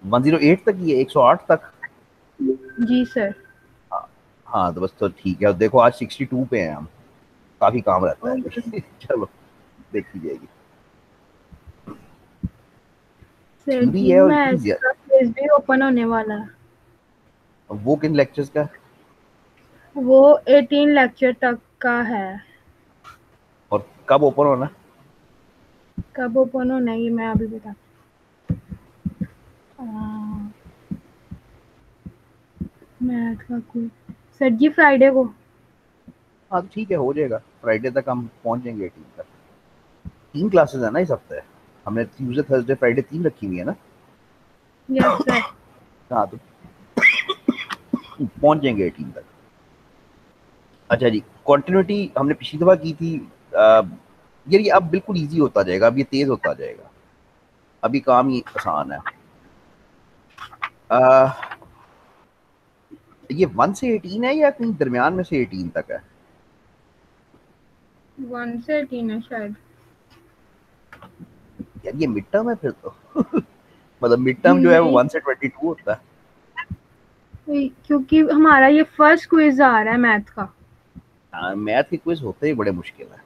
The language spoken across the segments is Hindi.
108 तक ही है, 108 तक? जी सर। हाँ। हाँ, तो बस तो ठीक है। देखो आज 62 पे हैं हम, काफी काम रहता है ओके अभी। चलो, देखी जाएगी। सर थ्योरी जी, है और मैं इतनी इसका क्विज भी ओपन होने वाला है। वो किन लेक्चर्स का? वो 18 लेक्चर तक का है। और कब ओपन होना? कब ओपन होना है ये मैं अभी बता। मैथ का क्विज सर जी फ्राइडे को। हाँ तो ठीक है, हो जाएगा, फ्राइडे तक हम पहुंच जाएंगे 18 तक। 3 क्लासेस है ना इस हफ्ते। हमने ट्यूसडे थर्सडे फ्राइडे 3 रखी हुई है ना। Yes sir. हाँ तो पहुंच जाएंगे 18 तक। अच्छा जी, कंटिन्यूटी हमने पिछली दफा की थी। यार ये अब बिल्कुल इजी होता जाएगा, अब ये तेज होता जाएगा, अभी काम ही आसान है। आ, ये 1 से 18 है या कहीं दरमियान में से 18 तक है? 1 से 18 है शायद। यार ये मिड टर्म है फिर तो। मतलब मिड टर्म जो है वो नहीं, 1 से 22 होता है। क्योंकि हमारा ये फर्स्ट क्विज आ रहा है मैथ का। मैथ के क्विज होते ही बड़े मुश्किल है।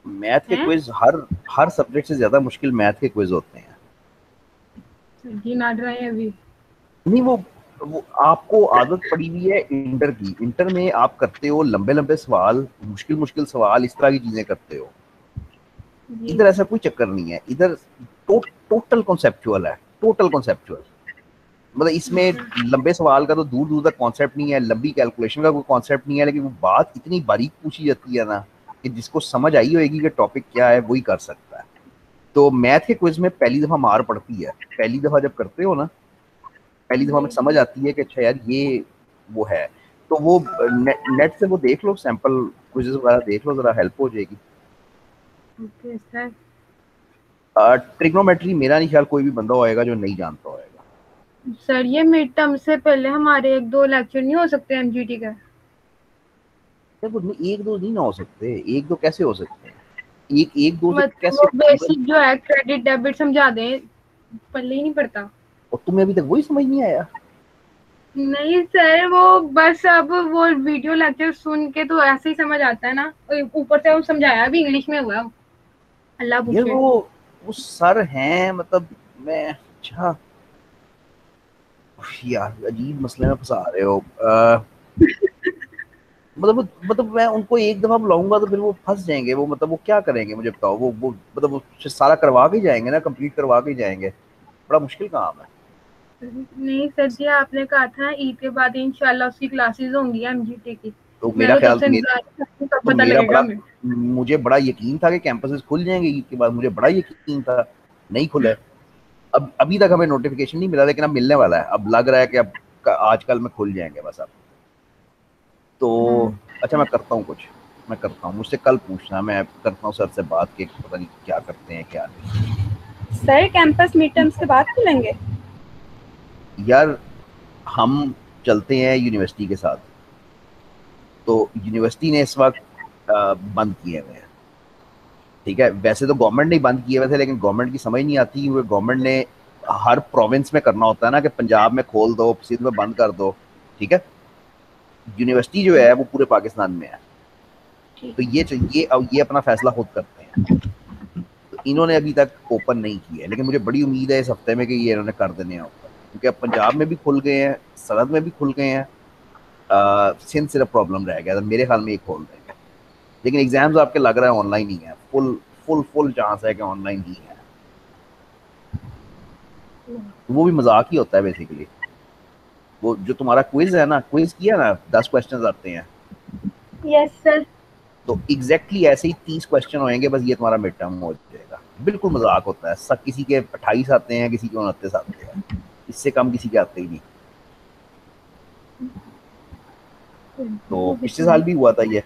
मैथ के है क्विज हर हर सब्जेक्ट से ज्यादा मुश्किल मैथ के क्विज होते हैं। सर जी ना डराए अभी। नहीं, वो आपको आदत पड़ी हुई है इंटर की। इंटर में आप करते हो लंबे लंबे सवाल, मुश्किल मुश्किल सवाल, इस तरह की चीजें करते हो। जी इधर ऐसा कोई चक्कर नहीं है। इधर टोटल कॉन्सेप्चुअल है, टोटल कॉन्सेप्चुअल। मतलब इसमें लंबे सवाल का तो दूर दूर तक कॉन्सेप्ट नहीं है, लंबी कैलकुलेशन का कोई कॉन्सेप्ट नहीं है, लेकिन वो बात इतनी बारीक पूछी जाती है ना कि जिसको समझ आई होगी कि टॉपिक क्या है वही कर सकता है। तो मैथ के क्विज में पहली दफा मार पड़ती है। पहली दफा जब करते हो ना, पहली दफा में जी समझ आती है कि अच्छा यार ये वो है। तो वो नेट से वो देख लो, सैंपल क्विजेस वगैरह देख लो, जरा हेल्प हो जाएगी। Okay sir. ट्रिग्नोमेट्री मेरा नहीं ख्याल कोई भी बंदा होएगा जो नहीं जानता होएगा। सर ये मिड टर्म से पहले हमारे एक दो लेक्चर नहीं हो सकते एमजीटी का? देखो, एक दो नहीं ना हो सकते, एक दो कैसे हो सकते हैं? एक एक दो से मतलब कैसे वो पूरा? बेसिक जो है क्रेडिट डेबिट समझा दें, पल्ले ही नहीं पड़ता। और तुम्हें अभी तक वही समझ नहीं आया? नहीं सर, वो बस अब वो वीडियो लेक्चर सुन के तो ऐसे ही समझ आता है ना। ऊपर से वो समझाया भी इंग्लिश में हुआ है। अल्लाह यार पूछे। वो सर हैं, मतलब मैं, अच्छा, यार अजीब मसले में फंसा रहे हो। मतलब मैं उनको एक दफा बुलाऊंगा तो फिर वो फंस जाएंगे। वो मतलब वो क्या करेंगे मुझे बताओ? वो मतलब वो सारा करवा के जाएंगे ना, कंप्लीट करवा के जाएंगे। बड़ा मुश्किल काम है। नहीं सर जी, आपने कहा था ईद के बाद इंशाल्लाह उसकी क्लासेस होंगी एमजीटी की। तो मैं मेरा तो तब ख्याल से इंतजार कर रही हूँ, कब तो पता मेरा लगेगा बड़ा हमें। मुझे बड़ा यकीन था कि कैंपसेस खुल जाएंगे ईद के बाद, मुझे बड़ा यकीन था। नहीं खुले। अब अभी तक हमें नोटिफिकेशन नहीं मिला, लेकिन अब मिलने वाला है। अब लग रहा है कि अब आजकल में खुल जाएंगे बस अब। तो अच्छा, मैं करता हूँ कुछ, मैं करता हूँ, मुझसे कल पूछना, मैं करता हूँ सर से बात के पता नहीं क्या करते हैं क्या नहीं। सर कैंपस मिड टर्म्स के बाद खुलेंगे? यार हम चलते हैं यूनिवर्सिटी के साथ। तो यूनिवर्सिटी ने इस वक्त बंद किए हुए हैं। ठीक है, वैसे तो गवर्नमेंट ने बंद किए हुए थे, लेकिन गवर्नमेंट की समझ नहीं आती, क्योंकि गवर्नमेंट ने हर प्रोविंस में करना होता है ना, कि पंजाब में खोल दो, सिंध में बंद कर दो। ठीक है, यूनिवर्सिटी जो है वो पूरे पाकिस्तान में है। ठीक तो है। ये अब ये अपना फैसला खुद करते हैं। तो इन्होंने अभी तक ओपन नहीं किया है, लेकिन मुझे बड़ी उम्मीद है इस हफ्ते में कि ये इन्होंने कर देने हैं ओपन, क्योंकि अब पंजाब में भी खुल गए हैं, सरहद में भी खुल गए हैं। सिंध सिर्फ प्रॉब्लम रह गया, तो मेरे ख्याल में ये खोल देंगे। लेकिन एग्जाम्स आपके लग रहा है ऑनलाइन ही है, फुल फुल फुल चांस है कि ऑनलाइन ही है। तो वो भी मजाक ही होता है बेसिकली। वो जो तुम्हारा क्विज है ना, क्विज किया ना, 10 क्वेश्चंस आते हैं। Yes sir. तो एग्जैक्टली ऐसे ही 30 क्वेश्चन होंगे, बस ये तुम्हारा मिड टर्म हो जाएगा। बिल्कुल मजाक होता है सब। किसी के 28 आते हैं, किसी के 29 आते हैं, इससे कम किसी के आते ही नहीं। तो वो भी पिछले तो साल है। भी हुआ था ये,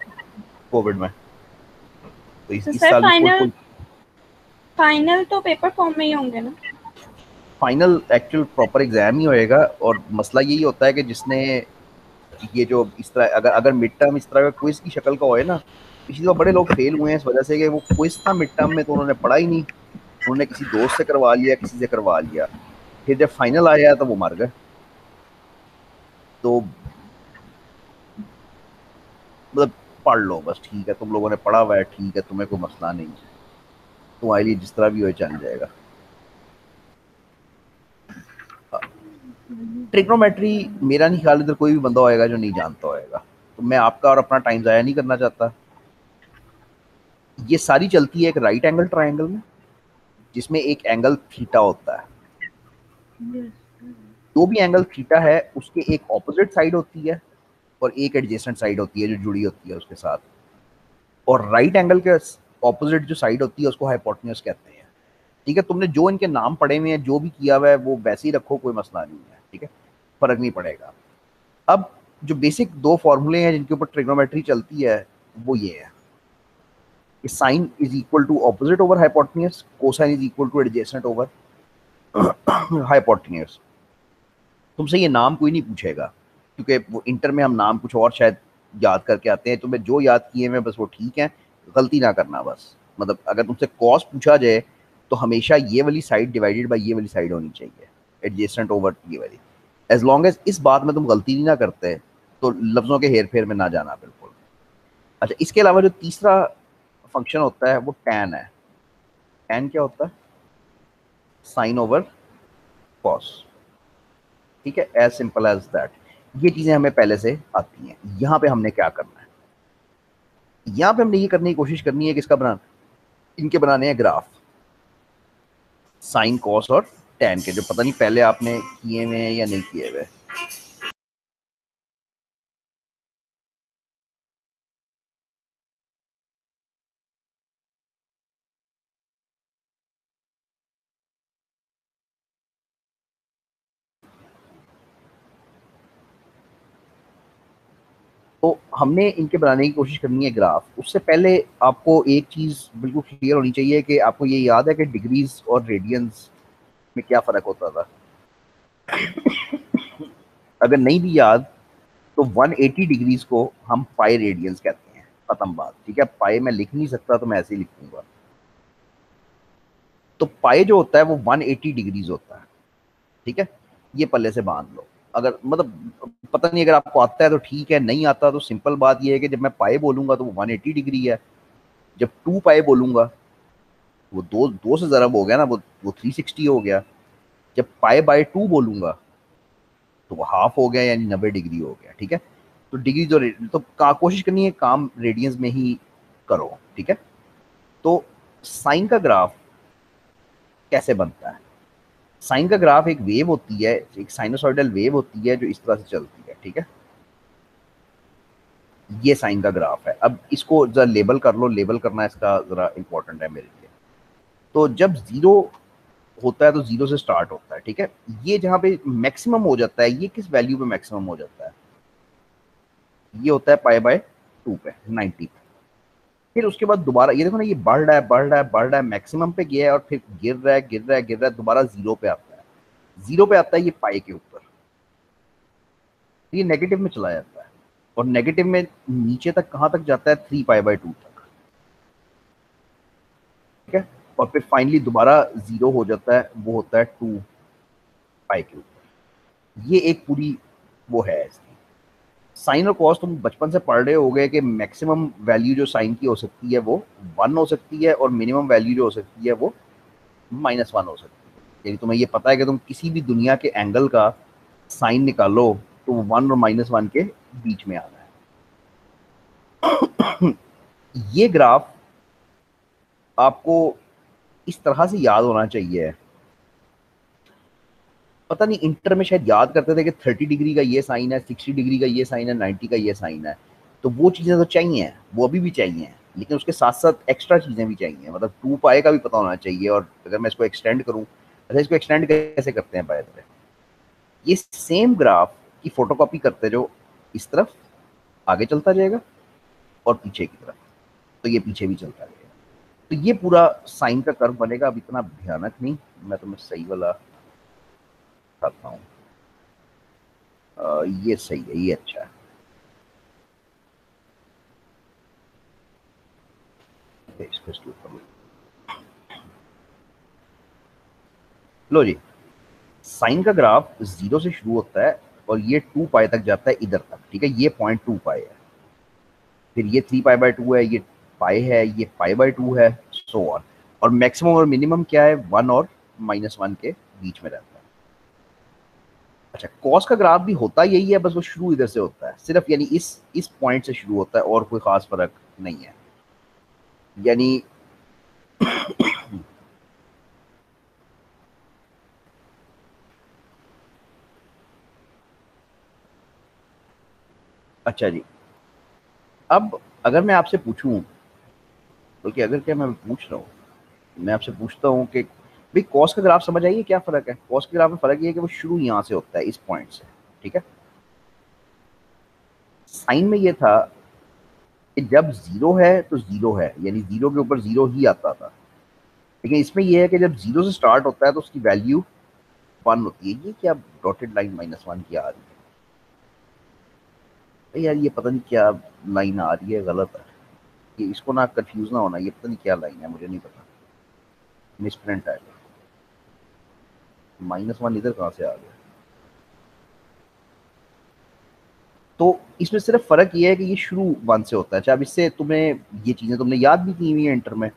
कोविड में। तो तो इस सर साल भी फुल फाइनल फुल। फाइनल तो पेपर फॉर्म में ही होंगे ना? फाइनल एक्चुअल प्रॉपर एग्जाम ही होएगा। और मसला यही होता है कि जिसने ये जो इस तरह, अगर अगर मिड टर्म इस तरह का क्विज की शक्ल का होए ना, पिछली बार बड़े लोग फेल हुए हैं इस वजह से कि वो क्विज था मिड टर्म में तो उन्होंने पढ़ा ही नहीं। उन्होंने किसी दोस्त से करवा लिया, किसी से करवा लिया। फिर जब फाइनल आया तो वो मर गए। तो मतलब पढ़ लो बस, ठीक है, तुम लोगों ने पढ़ा हुआ है, ठीक है, तुम्हें कोई मसला नहीं है, तुम्हारे लिए जिस तरह भी हो चल जाएगा। ट्रिग्नोमेट्री मेरा नहीं ख्याल इधर कोई भी बंदा होएगा जो नहीं जानता होएगा, तो मैं आपका और अपना टाइम ज़ाया नहीं करना चाहता। ये सारी चलती है एक राइट एंगल ट्रायंगल में, जिसमें एक एंगल थीटा होता है। जो भी एंगल थीटा है उसके एक ऑपोजिट साइड होती है और एक एडजेसेंट साइड होती है जो जुड़ी होती है उसके साथ। और राइट एंगल के ऑपोजिट जो साइड होती है उसको हाइपोटेन्यूज कहते हैं। ठीक है, तुमने जो इनके नाम पढ़े हुए हैं, जो भी किया हुआ है, वो वैसे ही रखो, कोई मसला नहीं है, ठीक है, फर्क नहीं पड़ेगा। अब जो बेसिक दो फॉर्मूले हैं जिनके ऊपर ट्रिग्नोमेट्री चलती है वो ये है कि sine is equal to opposite over hypotenuse, cosine is equal to adjacent over hypotenuse. तुमसे ये नाम कोई नहीं पूछेगा, क्योंकि वो इंटर में हम नाम कुछ और शायद याद करके आते हैं। तुम्हें जो याद किए हैं बस वो ठीक है, गलती ना करना बस। मतलब अगर तुमसे कॉस पूछा जाए तो हमेशा ये वाली साइड डिवाइडेड बाय ये वाली साइड होनी चाहिए, एडजेसेंट ओवर ये वाली। एज लॉन्ग एज इस बात में तुम गलती नहीं ना करते तो लफ्ज़ों के हेर फेर में ना जाना बिल्कुल। अच्छा, इसके अलावा जो तीसरा फंक्शन होता है वो टैन है। टैन क्या होता है? Sine over cos. ठीक है, एज सिंपल एज दैट। ये चीजें हमें पहले से आती हैं। यहां पे हमने क्या करना है, यहां पे हमने ये करने की कोशिश करनी है कि इसका बना, इनके बनाने हैं ग्राफ, साइन कॉस और टैन के, जो पता नहीं पहले आपने किए हुए हैं या नहीं किए हुए। तो हमने इनके बनाने की कोशिश करनी है ग्राफ। उससे पहले आपको एक चीज बिल्कुल क्लियर होनी चाहिए कि आपको ये याद है कि डिग्रीज और रेडियंस में क्या फर्क होता था। अगर नहीं भी याद तो 180 डिग्रीज को हम पाई रेडियंस कहते हैं, खत्म बात। ठीक है, पाई मैं लिख नहीं सकता तो मैं ऐसे ही लिखूंगा। तो पाई जो होता है वो 180 डिग्रीज होता है। ठीक है, ये पल्ले से बांध लो। अगर मतलब पता नहीं, अगर आपको आता है तो ठीक है, नहीं आता तो सिंपल बात ये है कि जब मैं पाई बोलूंगा तो वो 180 डिग्री है, जब 2 पाई बोलूंगा वो दो दो से ज़रब हो गया ना, वो 360 हो गया। जब पाई बाय 2 बोलूंगा तो वो हाफ हो गया, यानी 90 डिग्री हो गया। ठीक है, तो डिग्री जो तो कोशिश करनी है काम रेडियंस में ही करो। ठीक है, तो साइन का ग्राफ कैसे बनता है? साइन का ग्राफ एक वेव होती है, एक साइनोसॉइडल वेव होती है जो इस तरह से चलती है। ठीक है, ये साइन का ग्राफ है। अब इसको जरा लेबल कर लो, लेबल करना इसका जरा इंपॉर्टेंट है मेरे लिए। तो जब जीरो होता है तो जीरो से स्टार्ट होता है। ठीक है, ये जहां पे मैक्सिमम हो जाता है, ये किस वैल्यू पे मैक्सिमम हो जाता है? ये होता है पाई बाय 2 पे, 90 पे। फिर उसके बाद दोबारा ये देखो ना, ये बढ़ रहा है बढ़ रहा है बढ़ रहा है, मैक्सिमम पे गया है और फिर गिर रहा है गिर रहा है गिर रहा है, दोबारा जीरो पे आता है। जीरो पे आता है ये पाई के ऊपर, ये नेगेटिव में चला जाता है। और नेगेटिव में नीचे तक कहां तक जाता है? 3 पाई बाय 2 तक। ठीक है, और फिर फाइनली दोबारा जीरो हो जाता है, वो होता है 2 पाई के ऊपर। ये एक पूरी वो है इसकी। साइन और कॉस तुम बचपन से पढ़ रहे होगे कि मैक्सिमम वैल्यू जो साइन की हो सकती है वो 1 हो सकती है, और मिनिमम वैल्यू जो हो सकती है वो -1 हो सकती है। यानी तुम्हें ये पता है कि तुम किसी भी दुनिया के एंगल का साइन निकालो तो वो 1 और -1 के बीच में आना है। ये ग्राफ आपको इस तरह से याद होना चाहिए। पता नहीं इंटर में शायद याद करते थे कि 30 डिग्री का ये साइन है, 60 डिग्री का ये साइन है, 90 का ये साइन है। तो वो चीज़ें तो चाहिए, वो अभी भी चाहिए, लेकिन उसके साथ साथ एक्स्ट्रा चीज़ें भी चाहिए। मतलब 2 पाई का भी पता होना चाहिए। और अगर मैं इसको एक्सटेंड करूँ, अच्छा इसको एक्सटेंड कैसे करते हैं? बाय द वे, ये सेम ग्राफ की फोटोकॉपी करते जो इस तरफ आगे चलता जाएगा और पीछे की तरफ, तो ये पीछे भी चलता जाएगा। तो ये पूरा साइन का कर्व बनेगा। अब इतना भयानक नहीं, मैं तुम्हें सही वाला बताता हूँ। ये सही है, ये अच्छा है। इसको इसके ऊपर लो जी। साइन का ग्राफ 0 से शुरू होता है और ये 2 पाई तक जाता है इधर तक, ठीक है, ये पॉइंट 2 पाई है, फिर ये 3 पाई बाय 2 है, ये पाई है, ये पाई बाय 2 है, सो ऑन। और मैक्सिमम और मिनिमम क्या है, 1 और -1 के बीच में रहता है। अच्छा, कॉस का ग्राफ भी होता यही है, बस वो शुरू इधर से होता है सिर्फ, यानी इस पॉइंट से शुरू होता है और कोई खास फर्क नहीं है। यानी अच्छा जी, अब अगर मैं आपसे पूछूं, बल्कि अगर क्या मैं पूछ रहा हूँ, मैं आपसे पूछता हूँ कि भाई कॉस का ग्राफ समझ आइए क्या फ़र्क है। कॉस के ग्राफ में फ़र्क ये है कि वो शुरू यहाँ से होता है, इस पॉइंट से, ठीक है। साइन में ये था कि जब 0 है तो 0 है, यानी 0 के ऊपर 0 ही आता था, लेकिन इसमें ये है कि जब 0 से स्टार्ट होता है तो उसकी वैल्यू 1 होती है। ये क्या डॉटेड लाइन -1 की आ रही है यार, ये पता नहीं क्या लाइन आ रही है, गलत है ये, इसको ना कंफ्यूज ना होना, ये पता नहीं क्या लाइन है, मुझे नहीं पता, मिसप्रिंट है। -1 इधर कहाँ से आ गया। तो इसमें सिर्फ फर्क ये है कि ये शुरू 1 से होता है। अच्छा, अब इससे तुम्हें ये चीजें तुमने याद भी की हुई है इंटर में,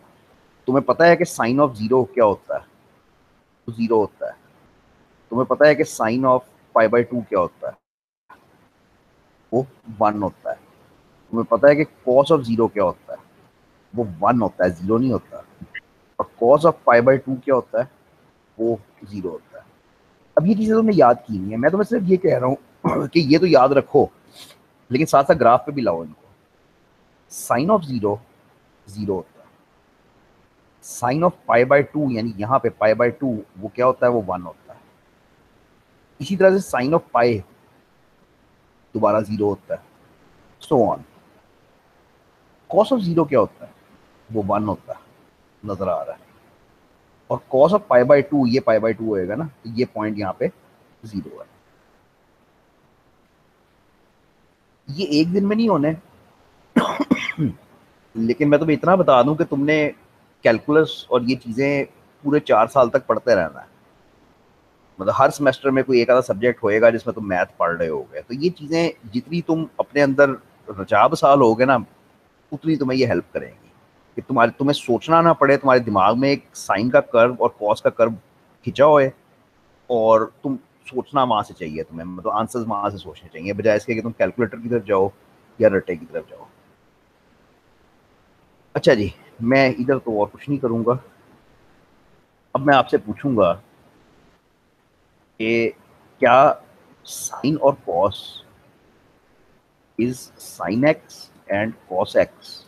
तुम्हें पता है कि साइन ऑफ 0 क्या होता है, तो 0 होता है। तुम्हें पता है कि साइन ऑफ पाई बाय 2 क्या होता है, वो 1 होता है। तुम्हें पता है कि कॉस ऑफ 0 क्या होता है, वो 1 होता है, 0 नहीं होता। और कॉस ऑफ पाई बाय 2 क्या होता है, वो 0 होता है। अब ये चीजें तुमने याद की नहीं है, मैं तुम्हें सिर्फ ये कह रहा हूँ कि ये तो याद रखो, लेकिन साथ साथ ग्राफ पे भी लाओ इनको। साइन ऑफ 0 0 होता है, साइन ऑफ पाई बाय 2 यानी यहाँ पे पाई बाय 2 वो क्या होता है, वो 1 होता है। इसी तरह से साइन ऑफ पाई दोबारा 0 होता है, सो ऑन। कॉस ऑफ 0 क्या होता है, वो 1 होता है, नजर आ रहा है। और कॉस ऑफ पाई बाय 2, ये पाई बाय 2 होएगा ना, तो ये पॉइंट यहाँ पे 0 है। ये एक दिन में नहीं होने लेकिन मैं तुम्हें इतना बता दूं कि तुमने कैलकुलस और ये चीज़ें पूरे 4 साल तक पढ़ते रहना है। मतलब हर सेमेस्टर में कोई एक आधा सब्जेक्ट होएगा जिसमें तुम मैथ पढ़ रहे होगे, तो ये चीज़ें जितनी तुम अपने अंदर रचा बसा लोगे ना, उतनी तुम्हें ये हेल्प करेंगी कि तुम्हें सोचना ना पड़े, तुम्हारे दिमाग में एक साइन का कर्व और कॉस का कर्व खिंचा होए और तुम सोचना वहां से चाहिए, तुम्हें मतलब आंसर्स वहां से सोचने चाहिए, बजाय इसके कि तुम कैलकुलेटर की तरफ जाओ या रटे की तरफ जाओ। अच्छा जी, मैं इधर तो और कुछ नहीं करूंगा। अब मैं आपसे पूछूंगा कि क्या साइन और cos is sine x and cos x.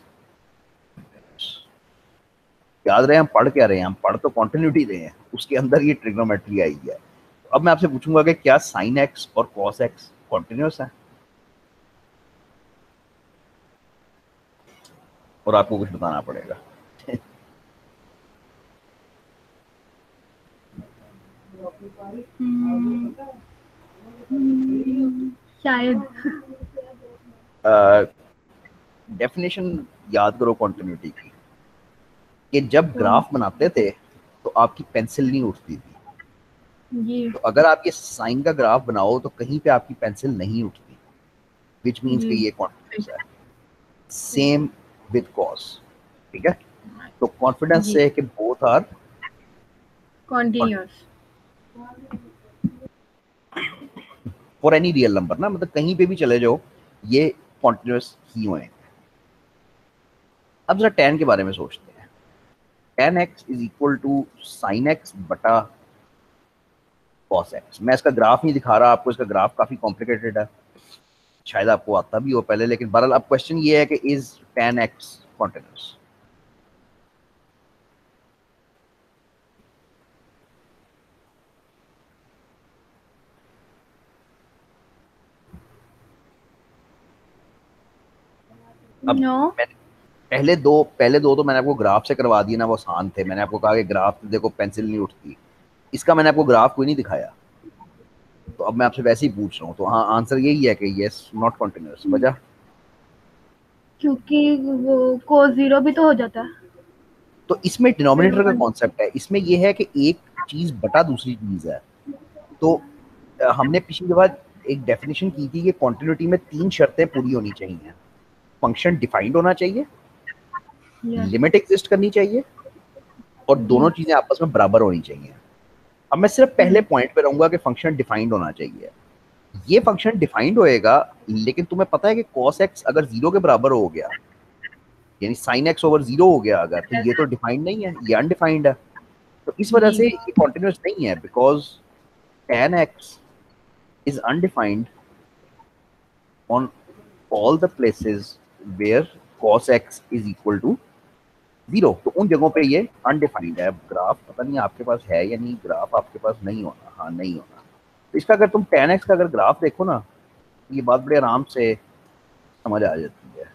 याद रहे हम पढ़ क्या रहे हैं, हम पढ़ तो कॉन्टिन्यूटी रहे हैं, उसके अंदर ये ट्रिग्नोमेट्री आई है। अब मैं आपसे पूछूंगा कि क्या साइन एक्स और कॉस एक्स कॉन्टिन्यूस है, और आपको कुछ बताना पड़ेगा। शायद। डेफिनेशन याद करो कॉन्टिन्यूटी की, कि जब ग्राफ बनाते थे तो आपकी पेंसिल नहीं उठती थी, जी तो अगर आप ये साइन का ग्राफ बनाओ तो कहीं पे आपकी पेंसिल नहीं उठती, विच मीन्स कि जी ये कॉन्टिन्यूस है। सेम विद कॉस, ठीक है। तो कॉन्फिडेंस जी से कि both are continuous. For any real number ना, मतलब कहीं पे भी चले जाओ ये कॉन्टिन्यूस ही होंगे। अब जरा tan के बारे में सोचते हैं। tan x is equal to sine X बटा cos x। मैं इसका ग्राफ नहीं दिखा रहा आपको, इसका ग्राफ काफी कॉम्प्लिकेटेड है, शायद आपको आता भी हो पहले, लेकिन बहरहाल अब क्वेश्चन ये है कि इज tan x कॉन्टिन्यूस। अब नो। मैंने पहले दो तो मैंने आपको ग्राफ से करवा दिए ना, वो आसान थे। मैंने आपको कहा कि ग्राफ देखो पेंसिल नहीं उठती, इसका मैंने आपको ग्राफ कोई नहीं दिखाया, तो अब मैं आपसे वैसे ही पूछ रहा हूँ। तो हाँ, आंसर यही है कि यस, नॉट कॉन्टिन्यूस। वजह क्योंकि वो cos 0 भी तो हो जाता है। तो इसमें फिर डिनोमिनेटर का वो कॉन्सेप्ट है, इसमें यह है कि एक चीज बटा दूसरी चीज है, तो हमने पिछली बार एक डेफिनेशन की थी कि कॉन्टिन्यूटी में 3 शर्तें पूरी होनी चाहिए। फंक्शन डिफाइंड होना चाहिए, लिमिट एग्जिस्ट करनी चाहिए, और दोनों चीजें आपस में बराबर होनी चाहिए। अब मैं सिर्फ पहले पॉइंट पे रहूंगा कि फंक्शन डिफाइंड होना चाहिए। ये फंक्शन डिफाइंड होएगा, लेकिन तुम्हें पता है कि cos x अगर 0 के बराबर हो गया, यानी sin x ओवर 0 हो गया अगर, तो ये तो डिफाइंड नहीं है, ये अनडिफाइंड है। तो इस वजह से ये कॉन्टिन्यूस नहीं है, because tan x is undefined on all the places where cos x is equal to 0। तो उन जगहों पे ये अनडिफाइंड है। ग्राफ पता नहीं आपके पास है या नहीं, ग्राफ आपके पास नहीं होना, हाँ नहीं होना। तो इसका अगर तुम tan x का अगर ग्राफ देखो ना, तो ये बात बड़े आराम से समझ आ जाती है।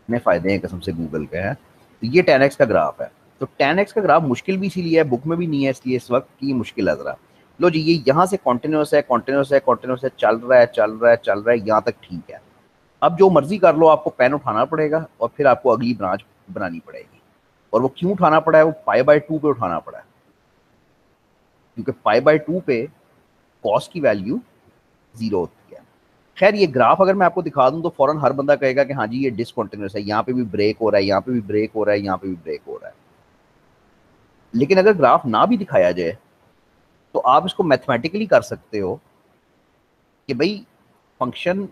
इतने फायदे हैं कसम से गूगल के हैं। तो ये tan x का ग्राफ है। तो tan x का ग्राफ मुश्किल भी इसीलिए है, बुक में भी नहीं है इसलिए इस वक्त की मुश्किल है जरा। लो जी, ये यहाँ से कॉन्टिन्यूस है, कॉन्टिन्यूस है, कॉन्टिन्यूस है, चल रहा है, चल रहा है, चल रहा है, यहाँ तक ठीक है। अब जो मर्जी कर लो, आपको पेन उठाना पड़ेगा और फिर आपको अगली ब्रांच बनानी पड़ेगी। और वो क्यों उठाना पड़ा है? वो π/2 पे उठाना पड़ा है, क्योंकि π/2 पे कॉस की वैल्यू 0 होती है। खैर ये ग्राफ अगर मैं आपको दिखा दूं तो फौरन हर बंदा कहेगा कि हाँ जी ये डिसकंटिन्यूअस है, यहाँ पे भी ब्रेक हो रहा है, यहाँ पे भी ब्रेक हो रहा है, यहाँ पे भी ब्रेक हो रहा है। लेकिन अगर ग्राफ ना भी दिखाया जाए तो आप इसको मैथमेटिकली कर सकते हो कि भाई फंक्शन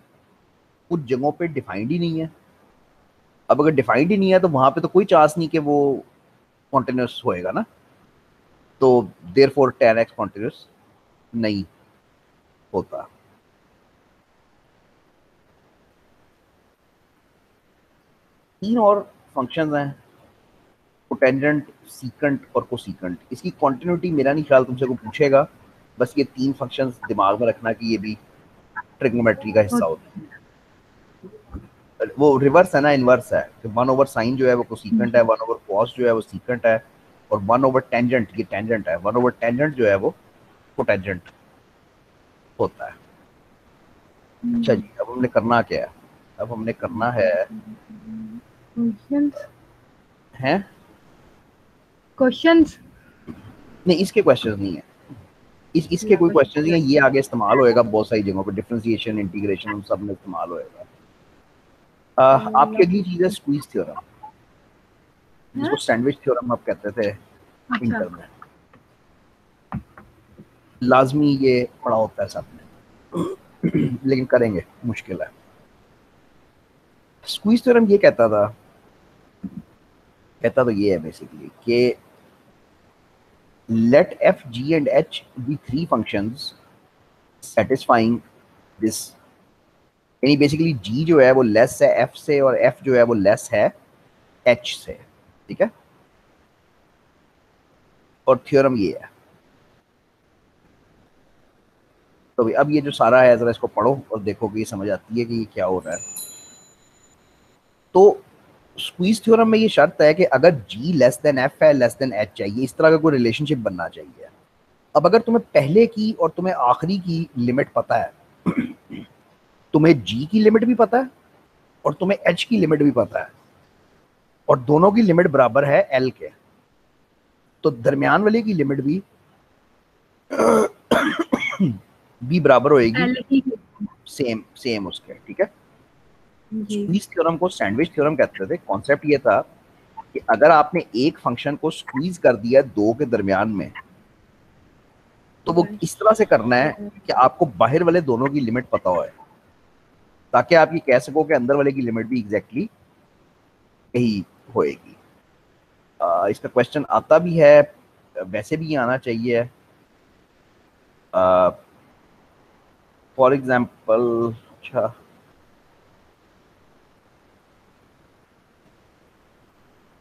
कुछ जगहों पे डिफाइंड ही नहीं है। अब अगर डिफाइंड ही नहीं है तो वहां पे तो कोई चांस नहीं कि वो कॉन्टिन्यूस होएगा ना। तो देयरफॉर tan x कॉन्टिन्यूस नहीं होता। तीन और फंक्शंस हैं, कोटेंजेंट, सीकेंट और कोसीकेंट। इसकी कॉन्टिन्यूटी मेरा नहीं ख्याल तुमसे को पूछेगा, बस ये 3 फंक्शंस दिमाग में रखना कि ये भी ट्रिग्नोमेट्री का हिस्सा होता है। वो रिवर्स है ना, इनवर्स है कि 1/sin जो है वो कोसीकेंट है, 1/cos जो है वो सीकेंट है, और 1/टेंजेंट ये टेंजेंट है, 1/टेंजेंट जो है वो कोटेंजेंट होता है। अच्छा जी, अब हमने करना क्या है? अब हमने करना है क्वेश्चंस नहीं, इसके क्वेश्चंस नहीं है, इसके कोई क्वेश्चन नहीं है। ये आगे इस्तेमाल होएगा बहुत सारी जगहों पे, डिफरेंशिएशन, इंटीग्रेशन, उन सब में इस्तेमाल होएगा। आपकी अगली चीज है स्क्वीज थ्योरम, जिसको सैंडविच थ्योरम आप कहते थे इंटर में। लाजमी ये पढ़ा होता है सबने, लेकिन करेंगे, मुश्किल है। स्क्वीज थ्योरम ये कहता तो ये है बेसिकली कि let f, g and h be 3 functions satisfying this, यानी बेसिकली g जो है वो लेस है f से और f जो है वो लेस है h से, ठीक है। और थ्योरम ये है। तो अब ये जो सारा है जरा इसको पढ़ो और देखो कि ये समझ आती है कि ये क्या हो रहा है। तो स्क्वीज थ्योरम में ये शर्त है कि अगर g लेस देन f है, लेस देन h चाहिए, इस तरह का कोई रिलेशनशिप बनना चाहिए। अब अगर तुम्हें पहले की और तुम्हें आखिरी की लिमिट पता है, तुम्हें g की लिमिट भी पता है और तुम्हें h की लिमिट भी पता है, और दोनों की लिमिट बराबर है l के, तो दरमियान वाले की लिमिट भी बराबर होएगी सेम उसके, ठीक है। स्क्वीज थ्योरम को सैंडविच थ्योरम कहते थे। कॉन्सेप्ट ये था कि अगर आपने एक फंक्शन को स्क्वीज कर दिया दो के दरमियान में, तो वो इस तरह से करना है कि आपको बाहर वाले दोनों की लिमिट पता हो, ताकि आप ये कह सको कि अंदर वाले की लिमिट भी एग्जैक्टली यही होएगी। इसका क्वेश्चन आता भी है, वैसे भी आना चाहिए। फॉर एग्जाम्पल, अच्छा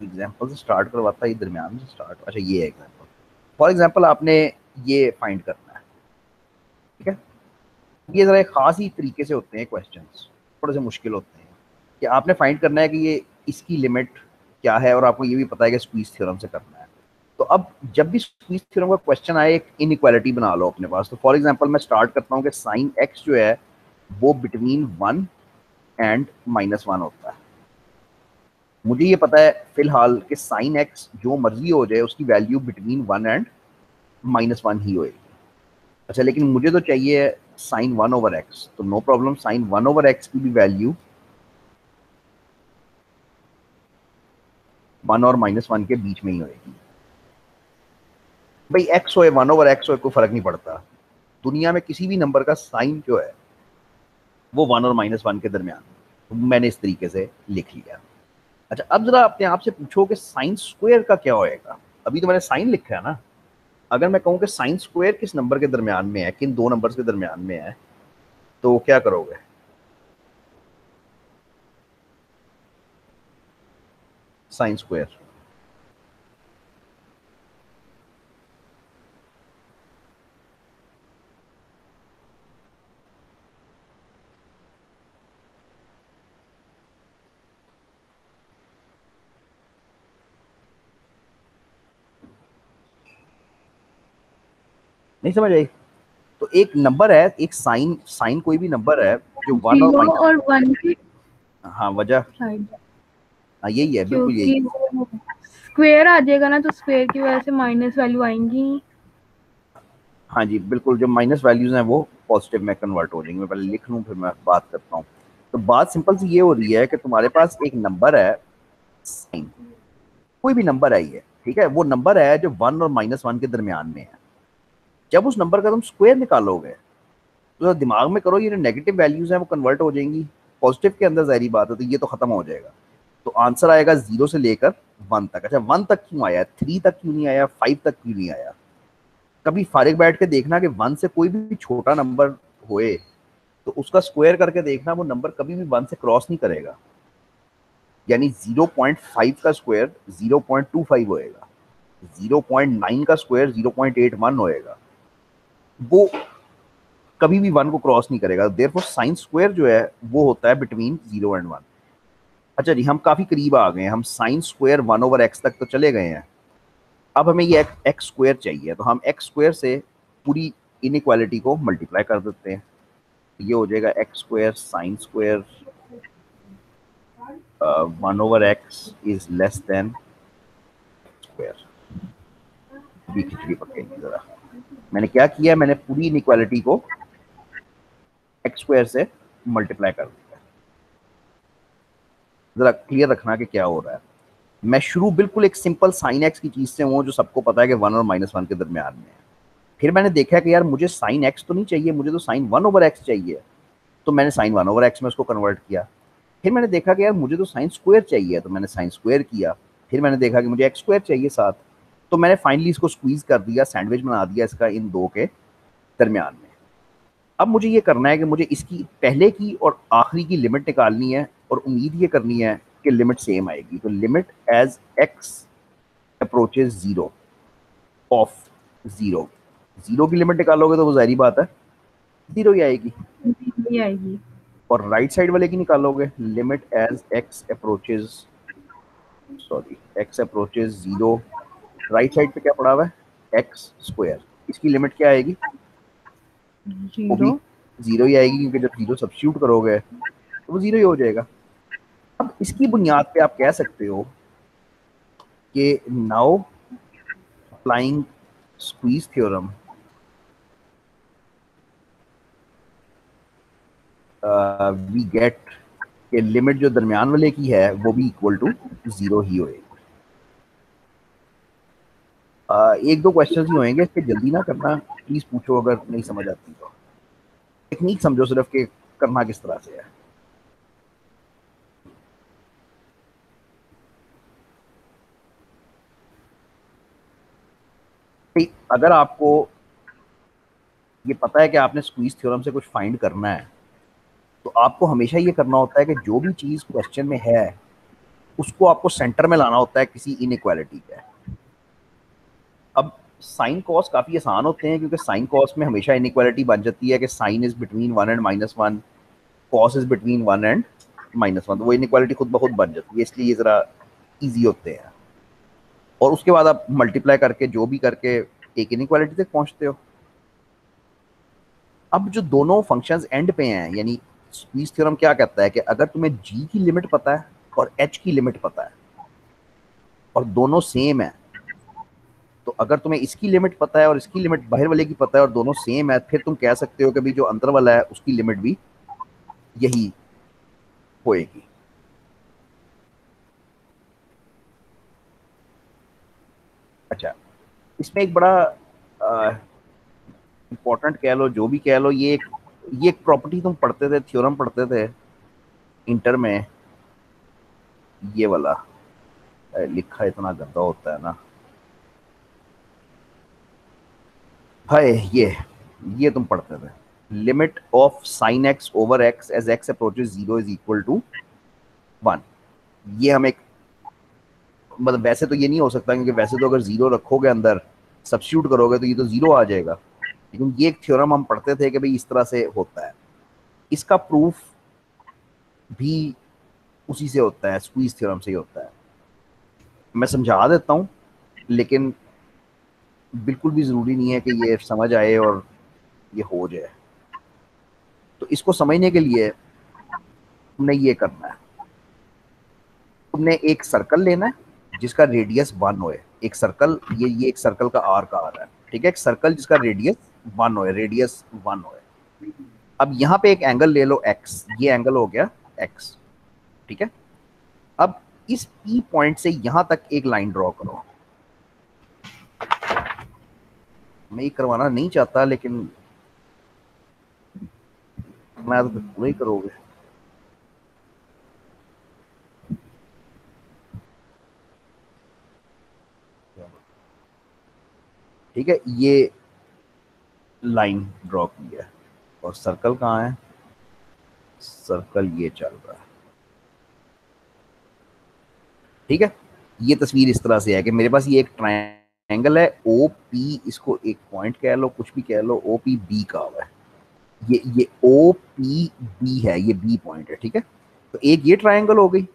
एग्जाम्पल से स्टार्ट करवाता है, दरमियान से स्टार्ट। अच्छा ये है एग्जाम्पल। फॉर एग्जाम्पल आपने ये फाइंड करना है, ठीक है। ये जरा एक खास ही तरीके से होते हैं क्वेश्चंस, थोड़े से मुश्किल होते हैं कि आपने फाइंड करना है कि ये इसकी लिमिट क्या है, और आपको ये भी पता है कि स्क्वीज थ्योरम से करना है। तो अब जब भी स्क्वीज थ्योरम का क्वेश्चन आए, एक इनइक्वालिटी बना लो अपने पास। तो फॉर एग्जाम्पल मैं स्टार्ट करता हूँ कि साइन एक्स जो है वो बिटवीन 1 एंड -1 होता है, मुझे ये पता है फिलहाल कि साइन एक्स जो मर्जी हो जाए उसकी वैल्यू बिटवीन 1 एंड -1 ही होएगी। अच्छा, लेकिन मुझे तो चाहिए साइन 1/x, तो नो प्रॉब्लम, साइन 1/x की भी वैल्यू 1 और -1 के बीच में ही होएगी। भाई x होए 1/x होए कोई फर्क नहीं पड़ता, दुनिया में किसी भी नंबर का साइन जो है वो 1 और -1 के दरमियान, तो मैंने इस तरीके से लिख लिया। अच्छा, अब जरा अपने आप से पूछो कि साइन स्क्वायर का क्या होएगा। अभी तो मैंने साइन लिखा है ना, अगर मैं कहूँ कि साइन स्क्वायर किस नंबर के दरमियान में है, किन दो नंबर्स के दरमियान में है, तो क्या करोगे? साइन स्क्वायर नहीं समझ आई? तो एक नंबर है, एक साइन, साइन कोई भी नंबर है जो 1 और 0 और 1 की हाँ वजह, साइड, हाँ यही है, बिल्कुल यही क्योंकि है। वो स्क्वायर आ जाएगा ना, तो स्क्वायर की वजह से माइनस वैल्यू आएंगी। हाँ जी बिल्कुल, जो माइनस वैल्यूज हैं वो पॉजिटिव में कन्वर्ट हो जाएंगे। मैं पहले लिख लूँ फिर मैं बात करता हूँ। तो बात सिंपल सी ये हो रही है कि तुम्हारे पास एक नंबर है साइन, कोई भी नंबर है ये, ठीक है, वो नंबर है जो 1 और -1 के दरमियान में है। जब उस नंबर का तुम स्क्वायर निकालोगे तो दिमाग में करो, ये जो नेगेटिव वैल्यूज हैं वो कन्वर्ट हो जाएंगी पॉजिटिव के अंदर, जाहिर बात है, तो ये तो खत्म हो जाएगा। तो आंसर आएगा 0 से लेकर 1 तक। अच्छा, 1 तक क्यों आया, 3 तक क्यों नहीं आया, 5 तक क्यों नहीं आया? कभी फारिग बैठ के देखना कि 1 से कोई भी छोटा नंबर होए तो उसका स्क्वायर करके देखना, वो नंबर कभी भी 1 से क्रॉस नहीं करेगा। यानी 0.5 का स्क्वायर 0.25 होएगा, 0.9 का स्क्वायर 0.81 होएगा, वो कभी भी 1 को क्रॉस नहीं करेगा। देयरफॉर साइन स्क्वायर जो है वो होता है बिटवीन 0 एंड 1। अच्छा जी, हम काफी करीब आ गए हैं, हम साइन स्क्वायर 1/x तक तो चले गए हैं। अब हमें ये एक्स स्क्वायर चाहिए, तो हम एक्स स्क्वायर से पूरी इनइक्वालिटी को मल्टीप्लाई कर देते हैं। ये हो जाएगा x square sine square 1/x is less than square. भी खिचड़ी पकेगी जरा। मैंने क्या किया, मैंने पूरी इनइक्वालिटी को एक्स स्क्वायर से मल्टीप्लाई कर दिया। जरा क्लियर रखना कि क्या हो रहा है। मैं शुरू बिल्कुल एक सिंपल साइन एक्स की चीज से हूँ जो सबको पता है कि 1 और -1 के दरमियान में है। फिर मैंने देखा कि यार मुझे साइन एक्स तो नहीं चाहिए, मुझे तो साइन 1/x चाहिए, तो मैंने साइन 1/x में उसको कन्वर्ट किया। फिर मैंने देखा कि यार मुझे तो साइन स्क्वायर चाहिए, तो मैंने साइन स्क्वायर किया। फिर मैंने देखा कि मुझे एक्स स्क्वायर चाहिए साथ, तो मैंने फाइनली इसको स्क्वीज कर दिया, सैंडविच बना दिया इसका इन दो के दरमियान में। अब मुझे ये करना है कि मुझे इसकी पहले की और आखिरी की लिमिट निकालनी है, और उम्मीद ये करनी है कि लिमिट सेम आएगी। तो limit as X approaches 0 of 0, 0 की लिमिट निकालोगे तो वो जाहिर बात है 0 ही आएगी। ये आएगी। और राइट साइड वाले की निकालोगे, limit as X approaches, sorry X approaches 0, right side पे क्या पड़ा हुआ है, एक्स स्क्वायर, इसकी लिमिट क्या आएगी, वो भी 0। 0 ही आएगी, क्योंकि जब 0 सब्स्टिट्यूट करोगे तो वो 0 ही हो जाएगा। अब इसकी बुनियाद पे आप कह सकते हो कि now applying squeeze theorem we get कि लिमिट जो दरमियान वाले की है वो भी इक्वल टू 0 ही होएगी। एक दो क्वेश्चंस ही होंगे, इसके जल्दी ना करना प्लीज, पूछो अगर नहीं समझ आती तो। टेक्निक समझो सिर्फ कि करना किस तरह से है। अगर आपको ये पता है कि आपने स्क्वीज थ्योरम से कुछ फाइंड करना है, तो आपको हमेशा ये करना होता है कि जो भी चीज क्वेश्चन में है उसको आपको सेंटर में लाना होता है किसी इनइक्वालिटी के। अब साइन कॉस काफी आसान होते हैं, क्योंकि साइन कॉस में हमेशा इनइक्वालिटी बन जाती है कि sine is between 1 and -1, cos is between 1 and -1, तो वो इनइक्वालिटी खुद ब खुद बन जाती है, इसलिए ये जरा इजी होते हैं। और उसके बाद आप मल्टीप्लाई करके जो भी करके एक इनइक्वालिटी तक पहुंचते हो। अब जो दोनों फंक्शंस एंड पे हैं, यानी स्क्वीज थ्योरम क्या कहता है कि अगर तुम्हें g की लिमिट पता है और h की लिमिट पता है और दोनों सेम है, तो अगर तुम्हें इसकी लिमिट पता है और इसकी लिमिट बाहर वाले की पता है और दोनों सेम है, फिर तुम कह सकते हो कि भाई जो अंदर वाला है उसकी लिमिट भी यही होएगी। अच्छा, इसमें एक बड़ा इंपॉर्टेंट कह लो, जो भी कह लो, ये एक प्रॉपर्टी तुम पढ़ते थे, थ्योरम पढ़ते थे इंटर में, ये वाला लिखा इतना गंदा होता है ना भाई, ये तुम पढ़ते थे, limit of sine X over X as X approaches zero is equal to 1। ये हम एक, मतलब वैसे तो ये नहीं हो सकता, क्योंकि वैसे तो अगर जीरो रखोगे अंदर, सब्स्टिट्यूट करोगे तो ये तो जीरो आ जाएगा, लेकिन ये एक थ्योरम हम पढ़ते थे कि भाई इस तरह से होता है। इसका प्रूफ भी उसी से होता है, स्क्वीज थ्योरम से ही होता है। मैं समझा देता हूँ, लेकिन बिल्कुल भी ज़रूरी नहीं है कि ये समझ आए और ये हो जाए। तो इसको समझने के लिए तुमने ये करना है, तुमने एक सर्कल लेना है जिसका रेडियस 1 होए। एक सर्कल, ये एक सर्कल का आर का आ रहा है, ठीक है, एक सर्कल जिसका रेडियस 1 होए, रेडियस 1 होए। अब यहाँ पे एक एंगल ले लो x, ये एंगल हो गया x, ठीक है। अब इस P पॉइंट से यहां तक एक लाइन ड्रॉ करो। मैं ये करवाना नहीं चाहता, लेकिन मैं तो पूरा ही करोगे। ठीक है, ये लाइन ड्रॉ की है और सर्कल कहाँ है, सर्कल ये चल रहा है, ठीक है। ये तस्वीर इस तरह से है कि मेरे पास ये एक ट्रायंगल है ओ पी, इसको एक पॉइंट कह लो, कुछ भी कह लो, ओ पी बी का हुआ है, ये ओ पी बी है, ये बी पॉइंट है, ठीक है। तो एक ये ट्रायंगल हो गई,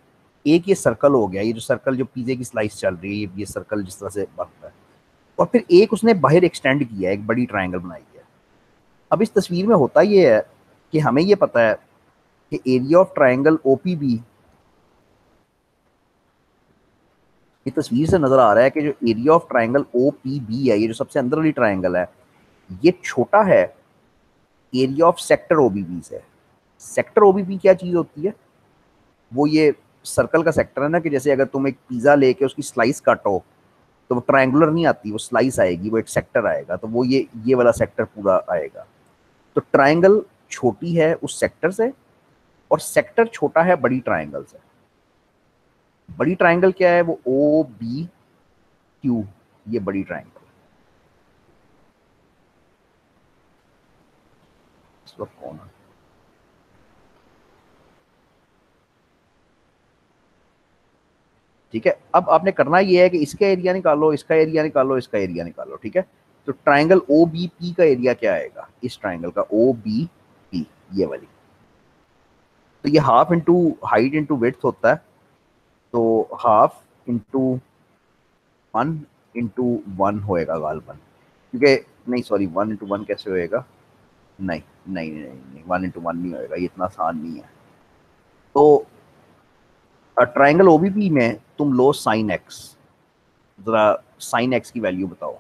एक ये सर्कल हो गया, ये जो सर्कल जो पिज़्ज़ा की स्लाइस चल रही है, ये सर्कल जिस तरह से बनता है, और फिर एक उसने बाहर एक्सटेंड किया है, एक बड़ी ट्रायंगल बनाई है। अब इस तस्वीर में होता ये है कि हमें ये पता है कि एरिया ऑफ ट्रायंगल ओपीबी, ये तस्वीर से नजर आ रहा है कि जो एरिया ऑफ ट्रायंगल ओपीबी है, ये जो सबसे अंदर वाली ट्रायंगल है, ये छोटा है एरिया ऑफ सेक्टर ओबीबी से। सेक्टर ओबीबी क्या चीज होती है, वो ये सर्कल का सेक्टर है ना, कि जैसे अगर तुम एक पिज्जा लेके उसकी स्लाइस काटो तो वो ट्रायंगुलर नहीं आती, वो स्लाइस आएगी, वो एक सेक्टर आएगा, तो वो ये वाला सेक्टर पूरा आएगा। तो ट्रायंगल छोटी है उस सेक्टर से, और सेक्टर छोटा है बड़ी ट्रायंगल से। बड़ी ट्रायंगल क्या है, वो ओ बी क्यू, ये बड़ी ट्रायंगल। इस वक्त कौन है, ठीक है। अब आपने करना ये है कि इसका एरिया निकालो, इसका एरिया निकालो, इसका एरिया निकालो, ठीक है। तो ट्रायंगल ओ बी पी का एरिया क्या आएगा, इस ट्रायंगल का ओ बी पी, ये वाली, तो ये half into height into width होता है, तो हाफ इंटू 1 होएगा गालबन, क्योंकि नहीं सॉरी 1 इंटू 1 कैसे होएगा, नहीं नहीं नहीं नहीं 1 इंटू 1 नहीं होएगा, ये इतना आसान नहीं है। तो ट्रायंगल ओबीपी में तुम लो साइन एक्स, जरा साइन एक्स की वैल्यू बताओ।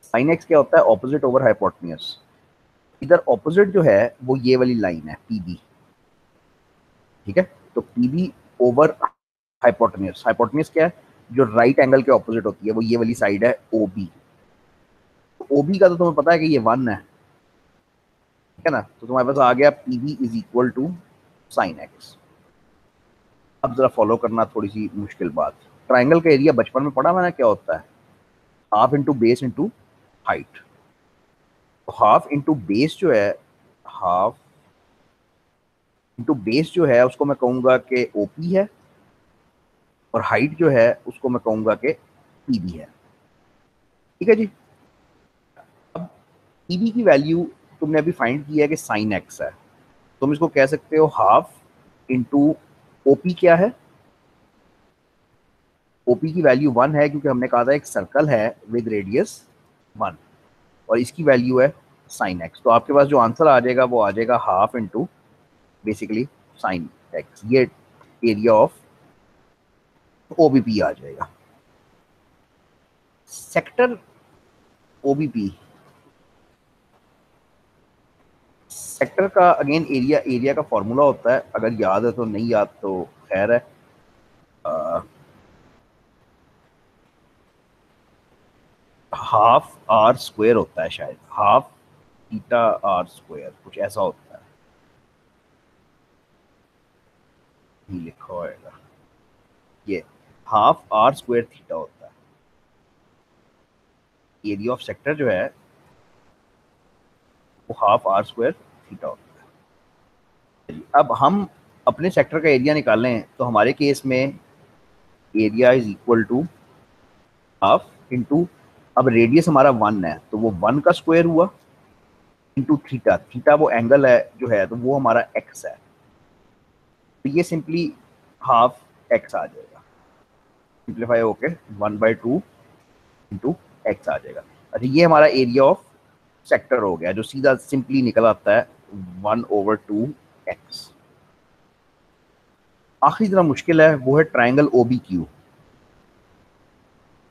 साइन एक्स क्या होता है, ऑपोजिट ओवर हाइपोटेन्यूज। इधर ऑपोजिट जो है वो ये वाली लाइन है पीबी, ठीक है। तो पीबी ओवर हाइपोटेन्यूज, हाइपोटेन्यूज क्या है, जो राइट एंगल के ऑपोजिट होती है, वो ये वाली साइड है ओबी। ओबी का तो तुम्हें पता है कि ये 1 है, ठीक है ना। तो तुम्हारे पास आ गया PB is equal to sine X. अब जरा फॉलो करना, थोड़ी सी मुश्किल बात, ट्राइंगल का एरिया बचपन में पढ़ा मैंने, क्या होता है, half into base into height. तो हाफ इंटू बेस जो है, हाफ इंटू बेस जो है उसको मैं कहूंगा कि ओपी है, और हाइट जो है उसको मैं कहूंगा कि पीबी है, ठीक है जी। अब पीबी की वैल्यू तुमने अभी फाइंड किया है कि साइन एक्स है, तुम इसको कह सकते हो हाफ इंटू ओपी। क्या है, ओपी की वैल्यू 1 है, क्योंकि हमने कहा था एक सर्कल है विद रेडियस 1, और इसकी वैल्यू है साइन एक्स। तो आपके पास जो आंसर आ जाएगा वो आ जाएगा half into basically sine x. ये एरिया ऑफ ओबीपी आ जाएगा। सेक्टर ओबीपी, सेक्टर का अगेन एरिया का फॉर्मूला होता है, अगर याद है तो, नहीं याद तो खैर है। हाफ आर स्क्वायर होता है शायद, हाफ थीटा आर स्क्वायर, कुछ ऐसा होता है, ये लिखा होगा, ये हाफ आर स्क्वायर थीटा होता है। एरिया ऑफ सेक्टर जो है वो हाफ आर स्क्वायर थीटा होता है। अब हम अपने सेक्टर का एरिया निकालें तो हमारे केस में area is equal to half into, अब रेडियस हमारा 1 है तो वो 1 का स्क्वायर हुआ इंटू थीटा, थीटा वो एंगल है जो है तो वो हमारा एक्स है, तो ये सिंपली हाफ एक्स आ जाएगा, सिंप्लीफाई होके 1/2 इंटू एक्स आ जाएगा। अच्छा, ये हमारा एरिया ऑफ सेक्टर हो गया जो सीधा सिंपली निकल आता है 1/2x। आखिरी जरा मुश्किल है, वो है ट्राइंगल OBQ।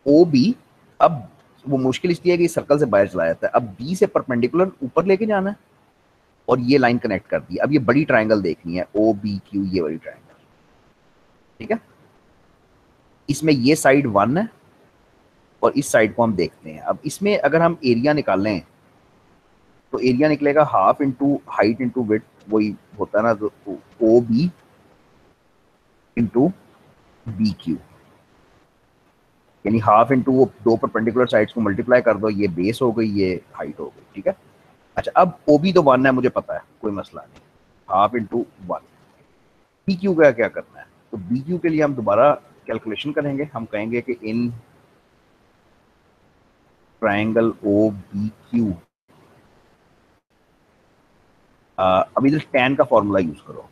OB, अब वो मुश्किल इसलिए है कि सर्कल से बाहर चला जाता है। अब B से परपेंडिकुलर ऊपर लेके जाना है और ये लाइन कनेक्ट कर दी। अब ये बड़ी ट्राइंगल देखनी है OBQ, ये बड़ी ट्राइंगल, ठीक है। इसमें ये साइड 1 है और इस साइड को हम देखते हैं। अब इसमें अगर हम एरिया निकालें तो एरिया निकलेगा half into height into width, वही होता है ना, तो OB इंटू BQ, यानी हाफ इंटू वो दो परपेंडिकुलर साइड्स को मल्टीप्लाई कर दो, ये बेस हो गई, ये हाइट हो गई, ठीक है। अच्छा, अब OB तो 1 है, मुझे पता है, कोई मसला नहीं, हाफ इंटू 1। BQ का क्या करना है, तो BQ के लिए हम दोबारा कैलकुलेशन करेंगे। हम कहेंगे कि इन ट्राइंगल OBQ, अब इधर tan का फॉर्मूला यूज करो,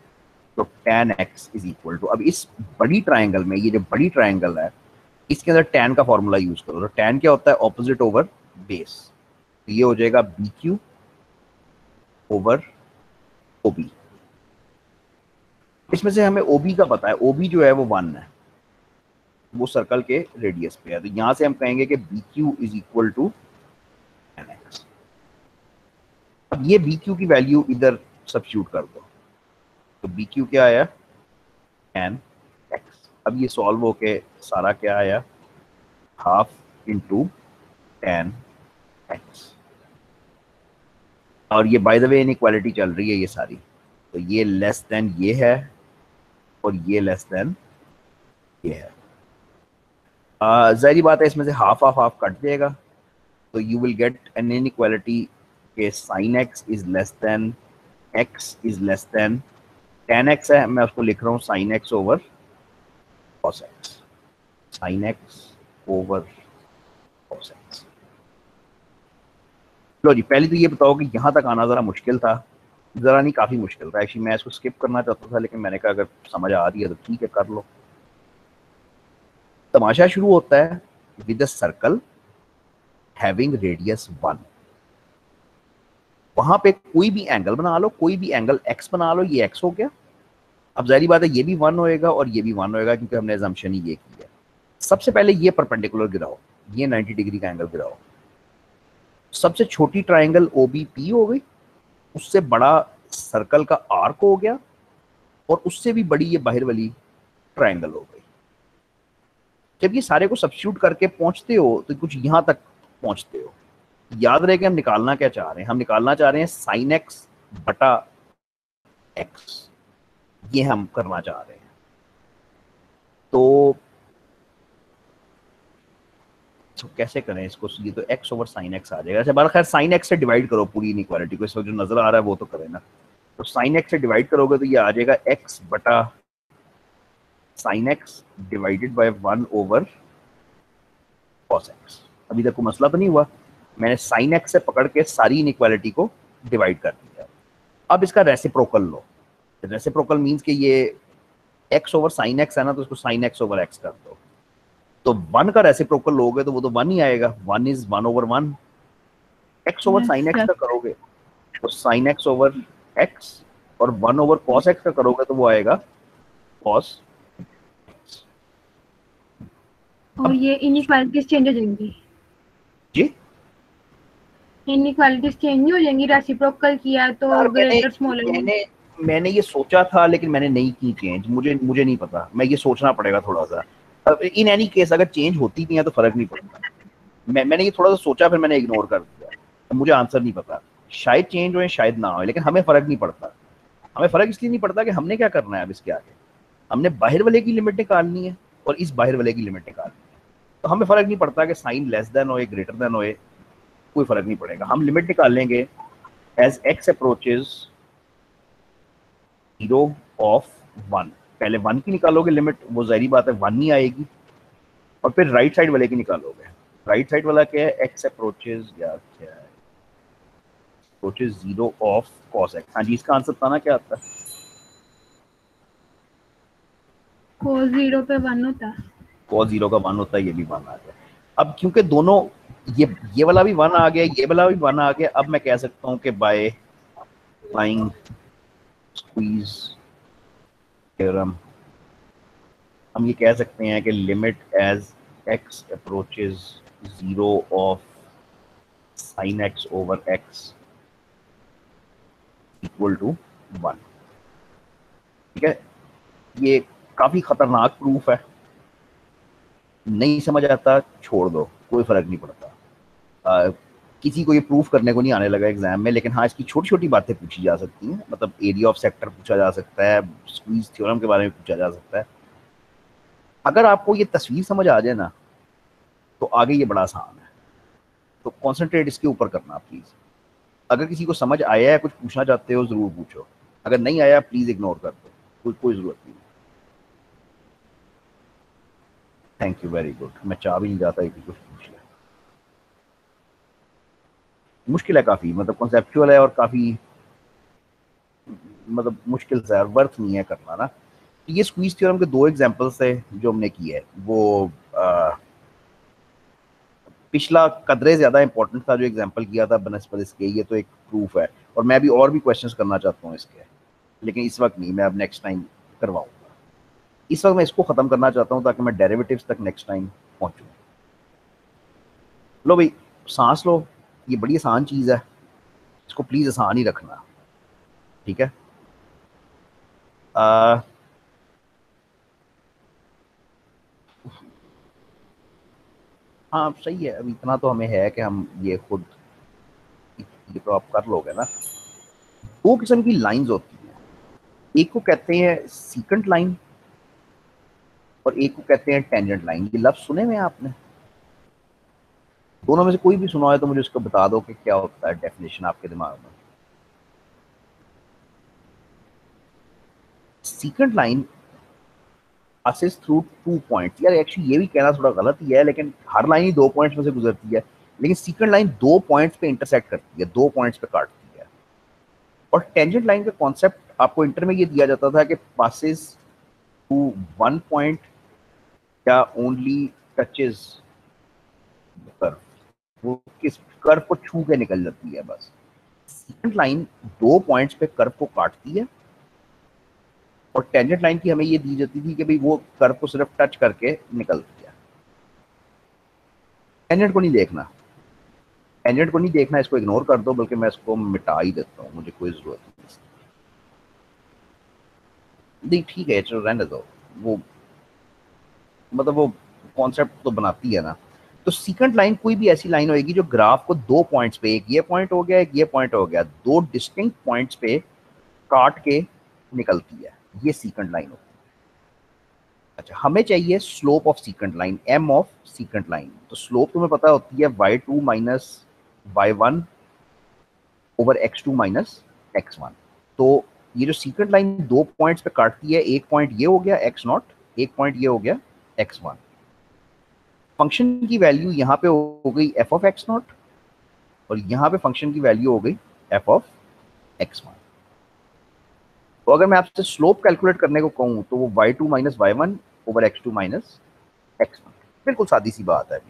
तो tan x is equal to, अब इस बड़ी ट्राइंगल में, ये जो बड़ी ट्राइंगल है इसके अंदर tan का फॉर्मूला यूज करो, तो tan क्या होता है, ऑपोजिट ओवर बेस, तो ये हो जाएगा BQ ओवर OB। इसमें से हमें OB का पता है, OB जो है वो 1 है, वो सर्कल के रेडियस पे है, तो यहां से हम कहेंगे कि BQ is equal to tan x। अब ये BQ की वैल्यू इधर सब्स्टिट्यूट कर दो, तो BQ क्या आया, tan x। अब ये सॉल्व होके सारा क्या आया, हाफ इंटू tan x। और ये बाय द वे इनइक्वालिटी चल रही है ये सारी, तो ये लेस देन ये है और ये लेस देन ये है। जाहिर बात है इसमें से हाफ हाफ हाफ कट जाएगा, तो you will get an inequality के sin x is less than x is less than tan x है, मैं उसको लिख रहा हूँ sin x over cos x, sin x over cos x। लो जी, पहले तो ये बताओ कि यहाँ तक आना ज़रा मुश्किल था, ज़रा नहीं काफ़ी मुश्किल था एक्चुअली, मैं इसको स्किप करना चाहता था लेकिन मैंने कहा अगर समझ आ रही है तो ठीक है कर लो। तमाशा शुरू होता है with a circle having radius 1। वहां पे कोई भी एंगल बना लो, कोई भी एंगल x बना लो, ये x हो गया। अब जाहिर बात है ये भी 1 होएगा और ये भी 1 होएगा क्योंकि हमने अजम्पशन ही ये की है। सबसे पहले ये परपेंडिकुलर गिराओ, ये 90 डिग्री का एंगल गिराओ। सबसे छोटी ट्राइंगल OBP हो गई, उससे बड़ा सर्कल का आर्क हो गया और उससे भी बड़ी ये बाहर वाली ट्राइंगल हो गई। जब ये सारे को सब्स्टिट्यूट करके पहुंचते हो तो कुछ यहां तक पहुंचते हो। याद रहे कि हम निकालना क्या चाह रहे हैं, हम निकालना चाह रहे हैं sin x बटा x, ये हम करना चाह रहे हैं। तो कैसे करें इसको, ये तो x ओवर sin x आ जाएगा। अच्छा बार खैर sin x से डिवाइड करो पूरी इनइक्वालिटी को, इस वक्त जो नजर आ रहा है वो तो करें ना, तो sin x से डिवाइड करोगे तो ये आ जाएगा x बटा sin x divided by 1 over cos x। अभी तक कोई मसला तो नहीं हुआ, मैंने sin x से पकड़ के सारी इनइक्वालिटी को डिवाइड कर दिया। अब इसका रेसिप्रोकल लो, रेसिप्रोकल मींस कि ये x ओवर sin x है ना, तो इसको sin x ओवर x कर दो, तो 1 का रेसिप्रोकल लोगे तो वो तो 1 ही आएगा, 1 is 1 over 1, x over sine x का करोगे तो साइन x ओवर x, और 1 ओवर cos x का करोगे तो वो आएगा cos। और ये इनइक्वालिटीज चेंज हो जाएंगी, जी इनइक्वालिटीज चेंज नहीं हो जाएंगी, रेसिप्रोकल किया तो यार ग्रेटर स्मॉलर। मैंने ये सोचा था लेकिन मैंने नहीं की चेंज, मुझे नहीं पता, मैं ये सोचना पड़ेगा थोड़ा सा। अब इन एनी केस अगर चेंज होती भी है तो फर्क नहीं पड़ता। मैंने ये थोड़ा सा सोचा फिर मैंने इग्नोर कर दिया, मुझे आंसर नहीं पता, शायद चेंज हो शायद ना हो, लेकिन हमें फर्क नहीं पड़ता। हमें फर्क इसलिए नहीं पड़ता कि हमने क्या करना है अब इसके आगे, हमने बाहर वाले की लिमिट निकालनी है और इस बाहर वाले की लिमिट निकालनी है। तो हमें फर्क नहीं पड़ता कि साइन लेस देन हो ग्रेटर देन हो, कोई फर्क नहीं पड़ेगा। हम लिमिट निकाल लेंगे एज x अप्रोचेस 0 ऑफ 1। पहले 1 की निकालोगे लिमिट, वो जाहिर बात है 1 नहीं आएगी, और फिर राइट साइड वाले की निकालोगे। राइट साइड वाला क्या है, x अप्रोचेस या क्या है, अप्रोचेस 0 ऑफ cos x। हाँ जी, इसका आंसर बताना क्या आता है। cos 0 पे 1 होता है, cos 0 का 1 होता है, ये भी 1 आ गया। अब क्योंकि दोनों ये वाला भी 1 आ गया, ये वाला भी 1 आ गया, अब मैं कह सकता हूँ कि बाय अप्लाइंग स्क्वीज थ्योरम हम ये कह सकते हैं कि limit as x approaches 0 of sin x over x equal to 1। ठीक है, ये काफी खतरनाक प्रूफ है, नहीं समझ आता छोड़ दो, कोई फर्क नहीं पड़ता। किसी को ये प्रूफ करने को नहीं आने लगा एग्जाम में, लेकिन हाँ इसकी छोटी छोटी बातें पूछी जा सकती हैं, मतलब एरिया ऑफ सेक्टर पूछा जा सकता है, स्क्वीज थ्योरम के बारे में पूछा जा सकता है। अगर आपको ये तस्वीर समझ आ जाए ना तो आगे ये बड़ा आसान है, तो कॉन्सेंट्रेट इसके ऊपर करना प्लीज। अगर किसी को समझ आया है, कुछ पूछना चाहते हो जरूर पूछो, अगर नहीं आया प्लीज इग्नोर कर दो, कोई जरूरत नहीं। Thank you, very good. मैं चाह भी नहीं जाता कि कुछ पूछ लिया। मुश्किल है काफी, मतलब कॉन्सेप्चुअल है और काफी मतलब मुश्किल से और वर्थ नहीं है करना ना। ये स्क्वीज थ्योरम के 2 एग्जांपल्स थे जो हमने किए, वो पिछला कदरे ज्यादा इंपॉर्टेंट था जो एग्जांपल किया था बनस्पत इसके, ये तो एक प्रूफ है, और मैं भी और भी क्वेश्चंस करना चाहता हूँ इसके, लेकिन इस वक्त नहीं, मैं अब नेक्स्ट टाइम करवाऊंगा। इस वक्त मैं इसको खत्म करना चाहता हूँ ताकि मैं डेरिवेटिव्स तक नेक्स्ट टाइम पहुंचूं। लो भाई सांस लो, ये बड़ी आसान चीज है, इसको प्लीज आसान ही रखना, ठीक है। हाँ सही है, अब इतना तो हमें है कि हम ये खुद ये तो आप कर लोगे ना। 2 किस्म की लाइंस होती हैं, एक को कहते हैं सीकेंट लाइन और एक को कहते हैं टेंजेंट लाइन। ये लफ्ज सुने हुए आपने? दोनों में से कोई भी सुना है तो मुझे उसको बता दो कि क्या होता है, डेफिनेशन आपके दिमाग में। Secant line passes through 2 points. यार एक्चुअली ये भी कहना थोड़ा गलत ही है, लेकिन हर लाइन ही 2 पॉइंट्स में से गुजरती है, लेकिन सीकेंट लाइन 2 पॉइंट्स पे इंटरसेक्ट करती है, 2 पॉइंट्स पे काटती है। और टेंजेंट लाइन का कॉन्सेप्ट आपको इंटर में ये दिया जाता था कि पासेस थ्रू 1 पॉइंट या ओनली टचेस कर्व, वो किस कर्व को छू के निकल जाती है बस। सीकेंट लाइन 2 पॉइंट्स पे कर्व को काटती है, और टेंजेंट लाइन की हमें ये दी जाती थी कि भाई वो कर्व को सिर्फ टच करके निकलती है। टेंजेंट को नहीं देखना, टेंजेंट को नहीं देखना, इसको इग्नोर कर दो, बल्कि मैं इसको मिटा ही देता हूँ, मुझे कोई जरूरत नहीं। ठीक है चलो रहने दो, वो मतलब वो कॉन्सेप्ट तो बनाती है ना। तो सीकेंट लाइन कोई भी ऐसी लाइन होगी जो ग्राफ को 2 पॉइंट्स पे, एक ये पॉइंट हो गया एक ये पॉइंट हो गया, 2 डिस्टिंक्ट पॉइंट्स पे काट के निकलती है, ये सीकेंट लाइन होती है। अच्छा, हमें चाहिए slope of secant line, M of secant line. तो स्लोप तुम्हें पता होती है y2 minus y1 over x2 minus x1। तो ये जो सीकेंट लाइन 2 पॉइंट्स पे काटती है, एक पॉइंट ये हो गया x0, एक पॉइंट ये हो गया x1। फंक्शन की वैल्यू यहाँ पे हो गई f ऑफ x0 और यहाँ पे फंक्शन की वैल्यू हो गई f ऑफ x1। तो अगर मैं आपसे स्लोप कैलकुलेट करने को कहूँ तो वो y2 minus y1 over x2 minus x1, बिल्कुल सादी सी बात है।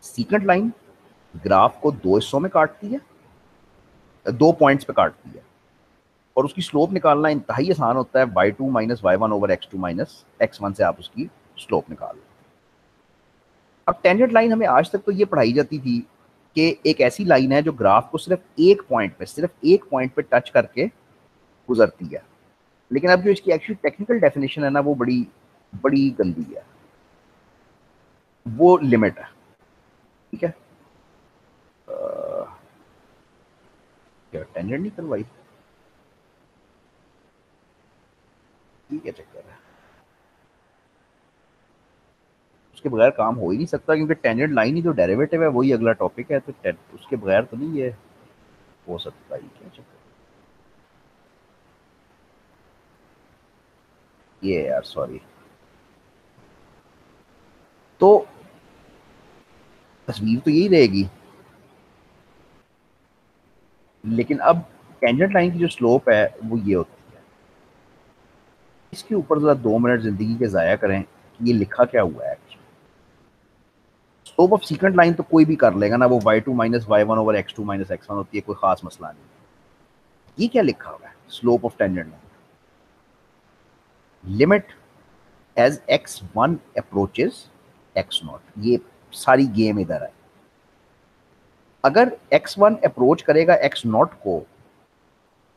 सीकेंट लाइन ग्राफ को दो हिस्सों में काटती है, दो पॉइंट्स पे काटती है, और उसकी स्लोप निकालना इंतहाई आसान होता है। y2 minus y1 over x2 minus x1 से आप उसकी स्लोप निकाल लो। अब टेंजेंट लाइन हमें आज तक तो ये पढ़ाई जाती थी कि एक ऐसी लाइन है जो ग्राफ को सिर्फ एक पॉइंट पे टच करके गुजरती है। लेकिन अब जो इसकी एक्चुअली टेक्निकल डेफिनेशन है ना, वो बड़ी बड़ी गंदी है। वो लिमिट है, ठीक है। क्या टेंजेंट नहीं करवाई, ये क्या चक्कर है? उसके बगैर काम हो ही नहीं सकता, क्योंकि टेंजेंट लाइन ही जो डेरिवेटिव है वही अगला टॉपिक है, तो उसके बगैर तो नहीं ये हो सकता। ही क्या चक्कर ये यार, सॉरी। तो तस्वीर तो यही रहेगी, लेकिन अब टेंजेंट लाइन की जो स्लोप है वो ये होती है। इसके ऊपर जरा 2 मिनट जिंदगी के जाया करें कि ये लिखा क्या हुआ है। स्लोप ऑफ सीकेंट लाइन तो कोई भी कर लेगा ना, वो y2 minus y1 over x2 minus x1 होती है, कोई खास मसला नहीं। ये क्या लिखा हुआ है? Slope of tangent line, limit as x1 approaches x0। ये सारी गेम इधर है। अगर x1 अप्रोच करेगा x0 को,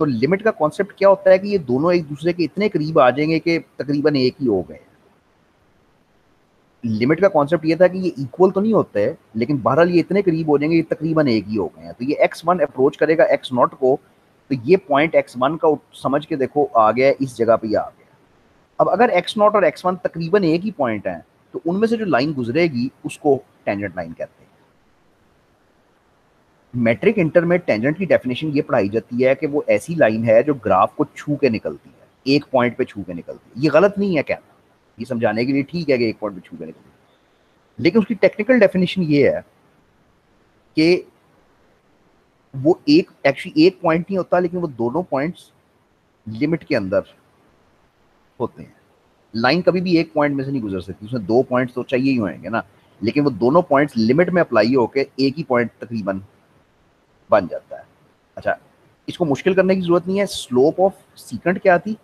तो लिमिट का कॉन्सेप्ट क्या होता है कि ये दोनों एक दूसरे के इतने करीब आ जाएंगे कि तकरीबन एक ही हो गए। लिमिट का कॉन्सेप्ट ये था कि ये इक्वल तो नहीं होते हैं, लेकिन बहरहाल ये इतने करीब हो जाएंगे, ये तकरीबन एक ही हो गए हैं। तो ये x1 अप्रोच करेगा x0 को, तो ये पॉइंट x1 का समझ के देखो आ गया, इस जगह पे आ गया। अब अगर x0 और x1 तकरीबन एक ही पॉइंट है, तो उनमें से जो लाइन गुजरेगी उसको टेंजेंट लाइन कहते हैं। मैट्रिक इंटर में टेंजेंट की डेफिनेशन ये पढ़ाई जाती है कि वो ऐसी लाइन है जो ग्राफ को छू के निकलती है, एक पॉइंट पे छू के निकलती है। ये गलत नहीं है कहना, ये समझाने के लिए ठीक है कि एक पॉइंट पे छू के निकलती है, लेकिन उसकी टेक्निकल डेफिनेशन ये है कि वो एक्चुअली एक पॉइंट नहीं होता, लेकिन वो दोनों पॉइंट्स लिमिट के अंदर होते हैं। लाइन कभी भी एक पॉइंट में से नहीं गुजर सकती, उसमें दो पॉइंट्स तो चाहिए ही होंगे ना, लेकिन वो दोनों पॉइंट्स लिमिट में अप्लाई होकर एक ही पॉइंट तकरीबन बन जाता है। अच्छा, इसको मुश्किल करने की जरूरत नहीं है। स्लोप ऑफ सीकेंट क्या थी?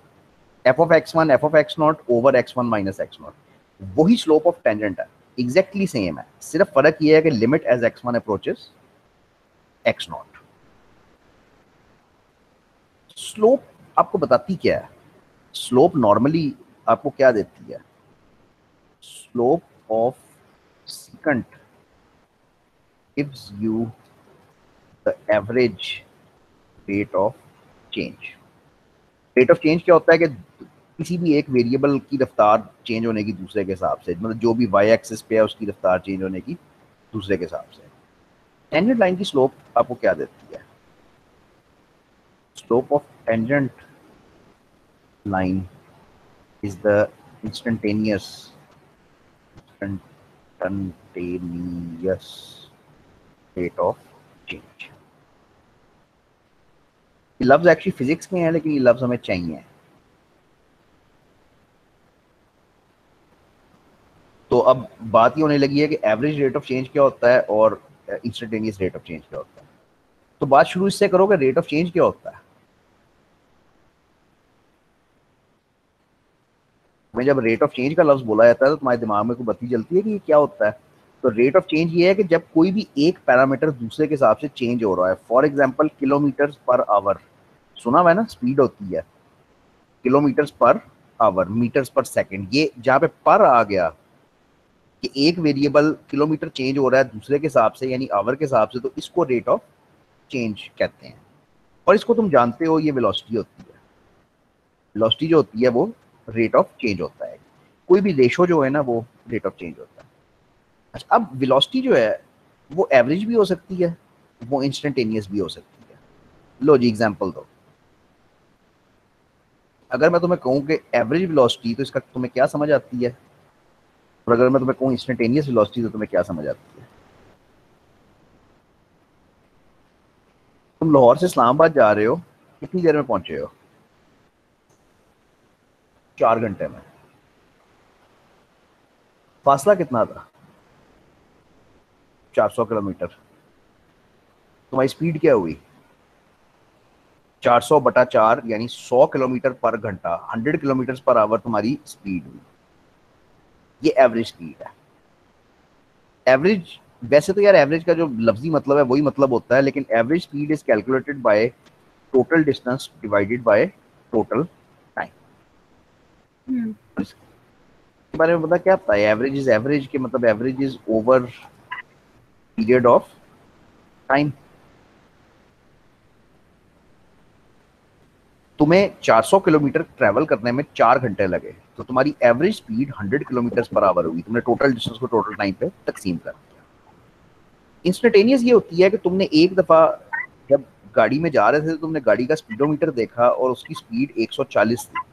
F of x1 F of x0 over x1 minus x0। वही स्लोप ऑफ टेंजेंट है, एग्जैक्टली सेम है। सिर्फ फर्क ये है कि limit as x1 approaches x0। Slope आपको बताती क्या है? स्लोप नॉर्मली आपको क्या देती है? Slope of secant gives you the average rate of change. Rate of change क्या होता है कि किसी भी एक वेरिएबल की रफ्तार चेंज होने की दूसरे के हिसाब से, मतलब जो भी वाई एक्सिस पे है उसकी रफ्तार चेंज होने की दूसरे के हिसाब से। टेंजेंट लाइन की स्लोप आपको क्या देती है? Slope of tangent line is the instantaneous rate of change. ये लफ्ज एक्चुअली फिजिक्स के हैं, लेकिन ये लफ्ज हमें चाहिए। तो अब बात ये होने लगी है कि एवरेज रेट ऑफ चेंज क्या होता है और इंस्टेंटेनियस रेट ऑफ चेंज क्या होता है। तो बात शुरू इससे करो कि रेट ऑफ चेंज क्या होता है। मैं जब रेट ऑफ चेंज का लफ्ज बोला जाता है तो तुम्हारे दिमाग में कोई बत्ती जलती है कि ये क्या होता है? तो रेट ऑफ चेंज ये है कि जब कोई भी एक पैरामीटर दूसरे के हिसाब से चेंज हो रहा है। For example kilometre per hour, सुना हुआ है ना, स्पीड होती है किलोमीटर पर आवर, मीटर्स पर सेकेंड। ये जहां पे पर आ गया कि एक वेरिएबल किलोमीटर चेंज हो रहा है दूसरे के हिसाब से, यानी आवर के हिसाब से, तो इसको रेट ऑफ चेंज कहते हैं। और इसको तुम जानते हो, ये वेलोसिटी होती है। वेलोसिटी जो होती है वो रेट ऑफ चेंज होता है। कोई भी रेशो जो है ना, वो रेट ऑफ चेंज होता है। अच्छा, अब वेलोसिटी जो है वो एवरेज भी हो सकती है, वो इंस्टेंटेनियस भी हो सकती है। लो जी एग्जांपल दो। अगर मैं तुम्हें कहूँ कि एवरेज वेलोसिटी, तो इसका तुम्हें क्या समझ आती है? और अगर मैं तुम्हें कहूँ इंस्टेंटेनियस वेलोसिटी, तो तुम्हें क्या समझ आती है? तुम लाहौर से इस्लामाबाद जा रहे हो, कितनी देर में पहुंचे हो? 4 घंटे में। फासला कितना था? 400 किलोमीटर। तुम्हारी स्पीड क्या हुई? 400/4 यानी 100 किलोमीटर पर घंटा, 100 किलोमीटर पर आवर तुम्हारी स्पीड हुई। ये एवरेज स्पीड है। एवरेज, वैसे तो यार एवरेज का जो लफ्जी मतलब है वही मतलब होता है, लेकिन average speed is calculated by total distance divided by total time. Hmm. इसके बारे में पता क्या पता है? एवरेज इज एवरेज के मतलब average is over period of time. तुम्हें 400 किलोमीटर ट्रेवल करने में 4 घंटे लगे, तो तुम्हारी average speed 100 kilometre per hour होगी। तुमने टोटल डिस्टेंस को टोटल टाइम पे तकसीम कर दिया। इंस्टेंटेनियस ये होती है कि तुमने एक दफा जब गाड़ी में जा रहे थे तो तुमने गाड़ी का स्पीडोमीटर देखा और उसकी स्पीड 140 थी।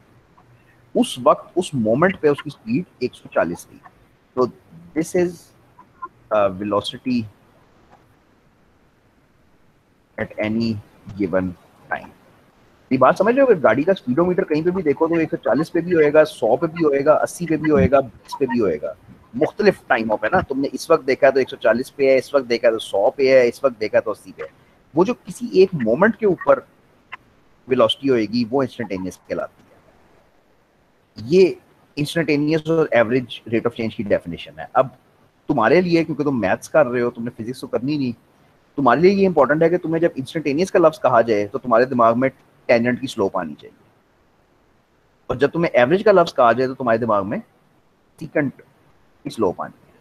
उस वक्त उस मोमेंट पे उसकी स्पीड 140 थी। तो this is velocity at any given time. ये बात समझ रहे हो? गाड़ी का स्पीडोमीटर कहीं पे भी देखो तो 140 पे भी होएगा, 100 पे भी होएगा, 80 पे भी होएगा, 20 पे भी होएगा। मुख्तलिफ टाइमों पे ना, तुमने इस वक्त देखा तो 140 पे है, इस वक्त देखा तो 100 पे है, इस वक्त देखा तो 80 पे है। वो जो किसी एक मोमेंट के ऊपर वेलोसिटी होएगी वो इंस्टेंटेनियस कहलाती है। ये इंस्टेंटेनियस और एवरेज रेट ऑफ चेंज की डेफिनेशन है। अब तुम्हारे लिए, क्योंकि तुम मैथ्स कर रहे हो, तुमने फिजिक्स तो करनी नहीं, तुम्हारे लिए ये इंपॉर्टेंट है कि तुम्हें जब इंस्टेंटेनियस का लफ्ज कहा जाए तो तुम्हारे दिमाग में टेंजेंट की स्लोप आनी चाहिए, और जब तुम्हें एवरेज का लफ्ज कहा जाए तो तुम्हारे दिमाग में सीकेंट की स्लोप आनी है।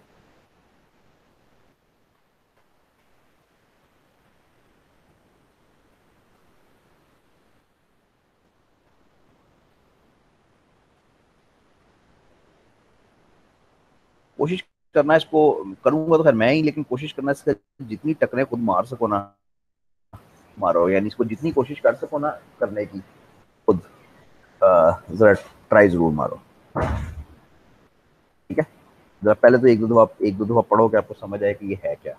कोशिश करना इसको, करूंगा तो खैर मैं ही, लेकिन कोशिश करना इसका जितनी टकरे खुद मार सको ना मारो, यानी इसको जितनी कोशिश कर सको ना करने की खुद जरा ट्राई जरूर मारो। ठीक है, जरा पहले तो एक दो दफा पढ़ो कि आपको समझ आए कि ये है क्या।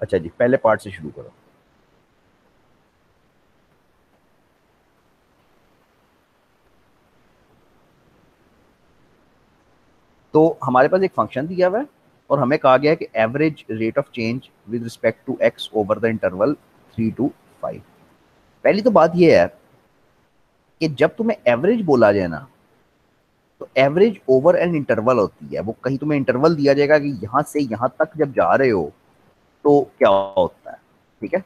अच्छा जी, पहले पार्ट से शुरू करो। तो हमारे पास एक फंक्शन दिया हुआ है और हमें कहा गया है कि average rate of change with respect to X over the interval 3 to 5। पहली तो बात यह है कि जब तुम्हें एवरेज बोला जाए ना, तो एवरेज ओवर एन इंटरवल होती है। वो कहीं तुम्हें इंटरवल दिया जाएगा कि यहां से यहां तक जब जा रहे हो तो क्या होता है। ठीक है,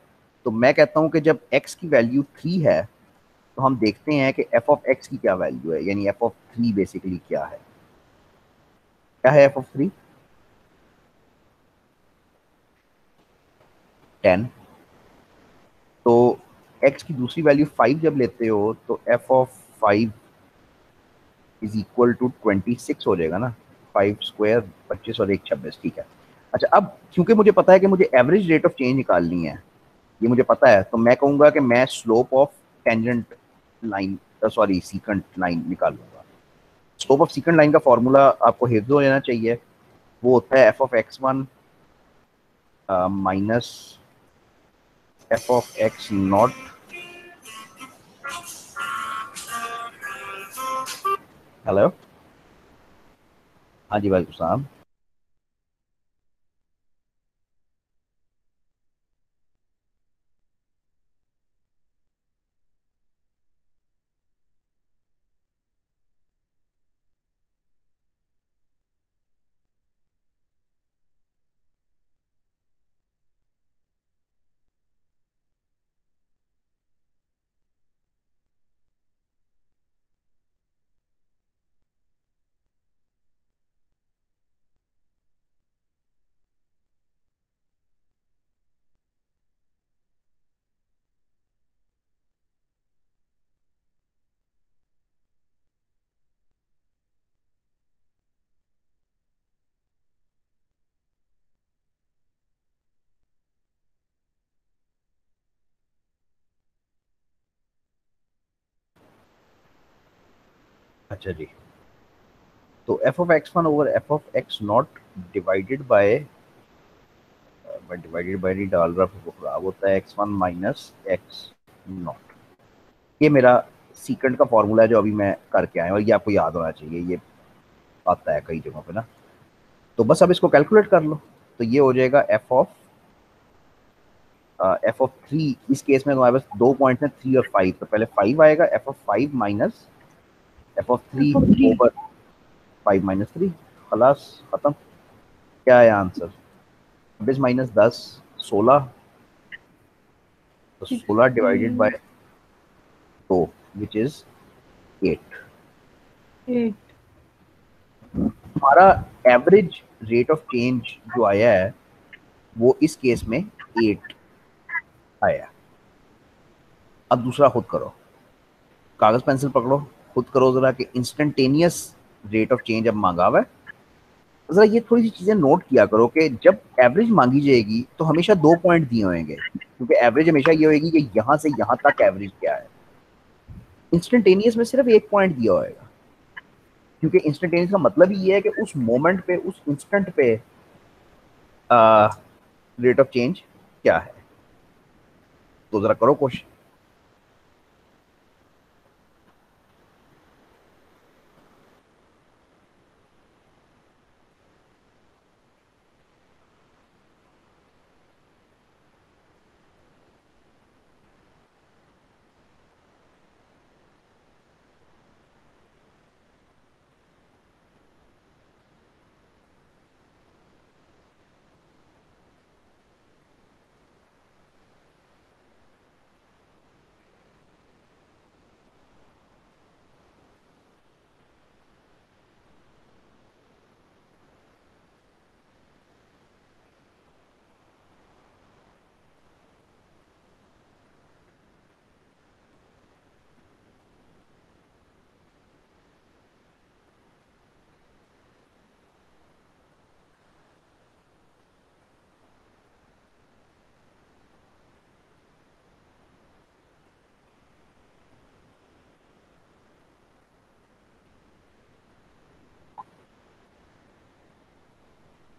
तो मैं कहता हूं कि जब x की वैल्यू 3 है तो हम देखते हैं कि f ऑफ x की क्या वैल्यू है, यानी f ऑफ 3 बेसिकली क्या है। क्या है f ऑफ 3? 10। तो x की दूसरी वैल्यू 5 जब लेते हो तो f of 5 is equal to 26 हो जाएगा ना। 5 स्क्वायर 25 और 1 26। ठीक है। अच्छा, अब क्योंकि मुझे पता है कि मुझे एवरेज रेट ऑफ चेंज निकालनी है, ये मुझे पता है, तो मैं कहूंगा कि मैं slope of tangent line, sorry secant line निकालूंगा। स्लोप ऑफ सीकेंट लाइन का फॉर्मूला आपको हिफ्ज हो जाना चाहिए। वो होता है F of x one minus F of x not. Hello, हाँ जी वालेकुम सलाम। अच्छा जी, तो F of x one over F of x not divided by नहीं डाल रहा, फिर वो खराब होता है, x one minus x not. ये मेरा सीकेंड का फॉर्मूला है जो अभी मैं करके आया हूँ, और ये आपको याद होना चाहिए, ये आता है कई जगहों पे ना। तो बस अब इसको कैलकुलेट कर लो, तो ये हो जाएगा एफ ऑफ थ्री। इस केस में तुम्हारे पास दो पॉइंट हैं 3 और 5, तो पहले 5 आएगा, F of 5 minus F of 3 over 5 minus 3, खलास खत्म। क्या है आंसर? 26 माइनस 10 16, तो 16 डिवाइडेड बाय 2 विच इज 8। हमारा एवरेज रेट ऑफ चेंज जो आया है वो इस केस में 8 आया। अब दूसरा खुद करो, कागज पेंसिल पकड़ो, खुद करो जरा कि इंस्टेंटेनियस रेट ऑफ चेंज अब मांगा हुआ है। जरा ये थोड़ी सी चीजें नोट किया करो कि जब एवरेज मांगी जाएगी तो हमेशा 2 पॉइंट दिए होंगे, क्योंकि एवरेज हमेशा ये होगी कि यहां से यहां तक एवरेज क्या है। इंस्टेंटेनियस में सिर्फ 1 पॉइंट दिया होगा, क्योंकि इंस्टेंटेनियस का मतलब ही है कि उस मोमेंट पे, उस इंस्टेंट पे रेट ऑफ चेंज क्या है। तो जरा करो कोशिश।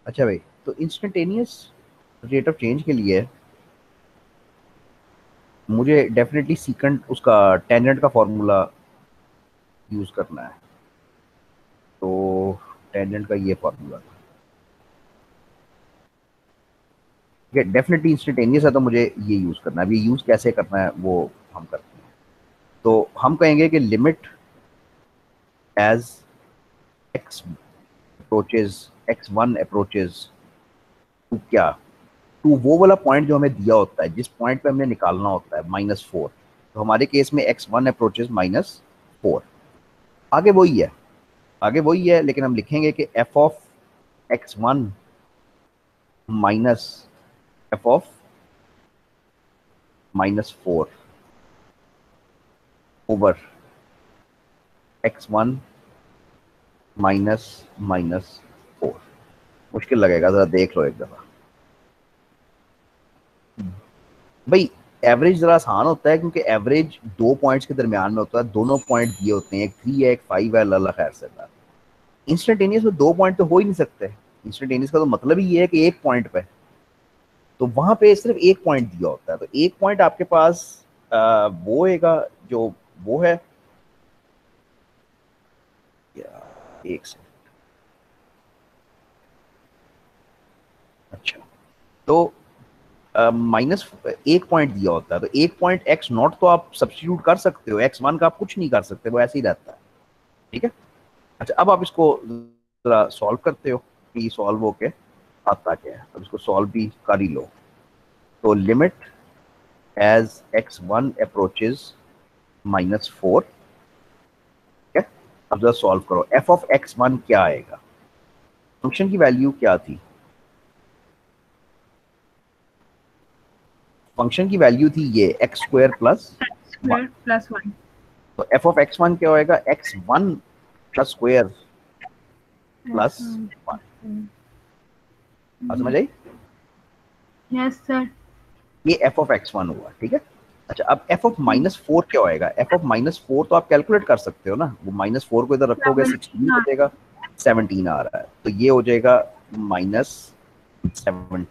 अच्छा भाई, तो इंस्टेंटेनियस रेट ऑफ चेंज के लिए मुझे डेफिनेटली सीकेंट उसका टेंजेंट का फॉर्मूला यूज करना है। तो टेंजेंट का ये फॉर्मूला था, डेफिनेटली इंस्टेंटेनियस है, तो मुझे ये यूज करना है। अब ये यूज कैसे करना है वो हम करते हैं। तो हम कहेंगे कि limit as X approaches, x1 approaches to क्या, टू वो वाला पॉइंट जो हमें दिया होता है, जिस पॉइंट पे हमने निकालना होता है -4। तो हमारे केस में x1 अप्रोचेज -4। आगे वही है, आगे वही है, लेकिन हम लिखेंगे कि f of x1 minus f of -4 over x1 -4। मुश्किल लगेगा, जरा देख लो एक दफा भाई। एवरेज जरा आसान होता है, क्योंकि एवरेज 2 पॉइंट्स के दरमियान में होता है, दोनों पॉइंट दिए होते हैं, एक 3 है एक 5 है, अल्लाह खैर से। इंस्टेंटेनियस में 2 पॉइंट तो हो ही नहीं सकते। इंस्टेंटेनियस का तो मतलब ही ये है कि एक पॉइंट पे, तो वहां पे सिर्फ 1 पॉइंट दिया होता है। तो 1 पॉइंट आपके पास वो होएगा जो वो है, एक सेकंड। अच्छा, तो -1 पॉइंट दिया होता है, तो 1 पॉइंट एक्स नॉट तो आप सब्स्टिट्यूट कर सकते हो, x1 का आप कुछ नहीं कर सकते, वो ऐसे ही रहता है। ठीक है। अच्छा, अब आप इसको जरा सॉल्व करते हो कि सॉल्व होके आता क्या है। अब इसको सॉल्व भी कर ही लो। तो लिमिट एज x1 अप्रोचेज -4। ठीक है। अब जरा सॉल्व करो, f ऑफ x1 क्या आएगा? फंक्शन की वैल्यू क्या थी? फंक्शन की वैल्यू थी ये x² प्लस 1। तो f ऑफ x1 क्या होएगा? x1 plus square plus 1। समझ आई? Yes sir. ये f ऑफ x1 हुआ। ठीक है। अच्छा, अब f ऑफ -4 क्या होएगा? f ऑफ -4 तो आप कैलकुलेट कर सकते हो ना, वो -4 को इधर रखोगे 16 हो जाएगा, 17 आ रहा है, तो ये हो जाएगा -17।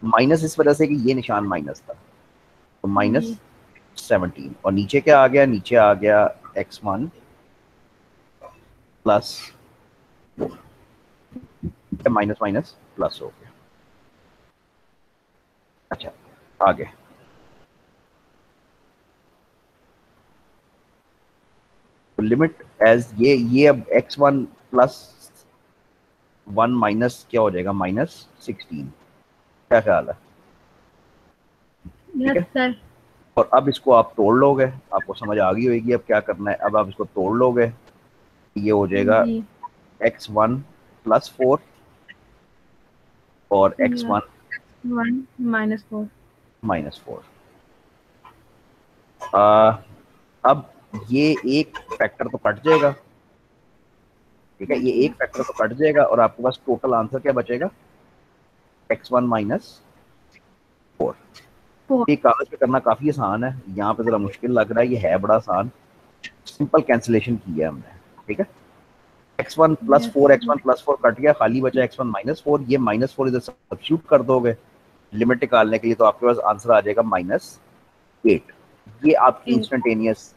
माइनस इस वजह से कि ये निशान माइनस था, तो -17। और नीचे क्या आ गया, नीचे आ गया x1 plus minus minus plus हो गया। अच्छा आगे लिमिट एज ये अब x1 प्लस 1 माइनस क्या हो जाएगा, -16। क्या ख्याल है? ठीक यस है, सर। और अब इसको आप तोड़ लोगे, आपको समझ आ गई होगी अब क्या करना है। अब आप इसको तोड़ लोगे, ये हो जाएगा जी x1 प्लस 4 और x1 1 -4। -4। अब ये एक फैक्टर तो कट जाएगा, ठीक है, ये एक फैक्टर तो कट जाएगा और आपके पास टोटल आंसर क्या बचेगा, x1 -4। ये कागज पे करना काफी आसान है, यहाँ पे जरा मुश्किल लग रहा है, ये है बड़ा आसान। सिंपल कैंसिलेशन की है हमने, ठीक है। x1 plus 4 x1 plus 4 cut गया, खाली बचा x1 -4। ये -4 इधर सब्स्टिट्यूट कर दोगे लिमिट निकालने के लिए, तो आपके पास आंसर आ जाएगा -8। ये आपकी इंस्टेंटेनियस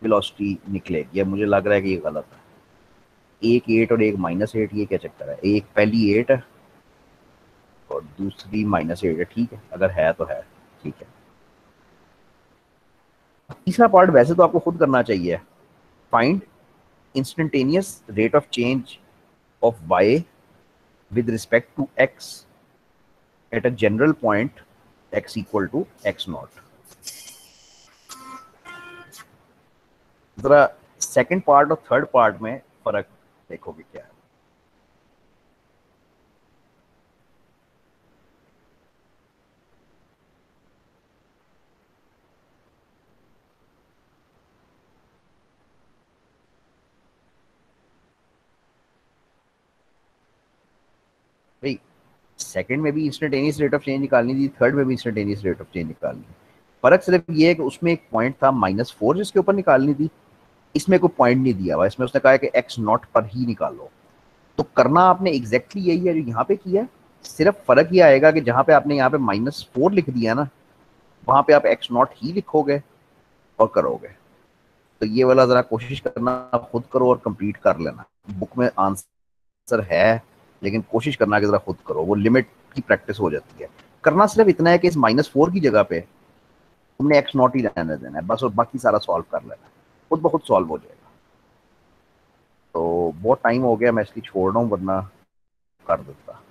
वेलोसिटी निकलेगी। अब मुझे लग रहा है कि ये गलत है, एक 8 और एक -8, ये क्या चक्कर है? एक पहली 8 है और दूसरी -8 है, ठीक है, अगर है तो है, ठीक है। तीसरा पार्ट वैसे तो आपको खुद करना चाहिए, find instantaneous rate of change of y with respect to x at a general point x equal to x naught। जरा सेकंड पार्ट और थर्ड पार्ट में फर्क देखोगे क्या है। भाई सेकंड में भी इंस्टेंटेनियस रेट ऑफ चेंज निकालनी थी, थर्ड में भी इंस्टेंटेनियस रेट ऑफ चेंज निकालनी। फर्क सिर्फ ये है कि उसमें एक पॉइंट था -4 जिसके ऊपर निकालनी थी, इसमें कोई पॉइंट नहीं दिया हुआ, इसमें उसने कहा है कि x नॉट पर ही निकालो। तो करना आपने एग्जैक्टली यही है जो यहाँ पे किया है, सिर्फ फर्क ये आएगा कि जहाँ पे आपने यहाँ पे -4 लिख दिया ना, वहां पे आप x नॉट ही लिखोगे और करोगे। तो ये वाला जरा कोशिश करना, आप खुद करो और कंप्लीट कर लेना। बुक में आंसर है लेकिन कोशिश करना कि जरा खुद करो, वो लिमिट की प्रैक्टिस हो जाती है। करना सिर्फ इतना है कि इस -4 की जगह पे तुमने x नॉट ही रहने देना है बस, और बाकी सारा सॉल्व कर लेना है, खुद ब खुद सॉल्व हो जाएगा। तो बहुत टाइम हो गया, मैं इसलिए छोड़ रहा हूँ, वरना कर देता।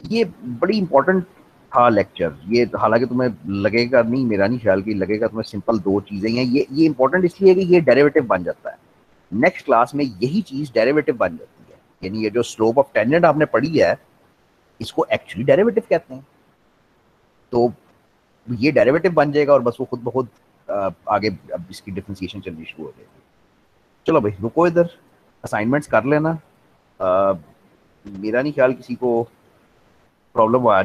ये बड़ी इंपॉर्टेंट था लेक्चर ये, हालांकि तुम्हें लगेगा नहीं, मेरा नहीं ख्याल कि लगेगा तुम्हें, सिंपल दो चीजें हैं। ये इंपॉर्टेंट इसलिए है कि ये डेरिवेटिव बन जाता है नेक्स्ट क्लास में, यही चीज डेरिवेटिव बन जाती है। यानी ये जो स्लोप ऑफ टेंजेंट आपने पढ़ी है, इसको एक्चुअली डेरिवेटिव कहते हैं। तो ये डेरिवेटिव बन जाएगा और बस वो खुद ब खुद आगे अब इसकी डिफरेंशिएशन चलनी शुरू हो जाएगी। चलो भाई रुको, इधर असाइनमेंट्स कर लेना। मेरा नहीं ख्याल किसी को प्रॉब्लम आ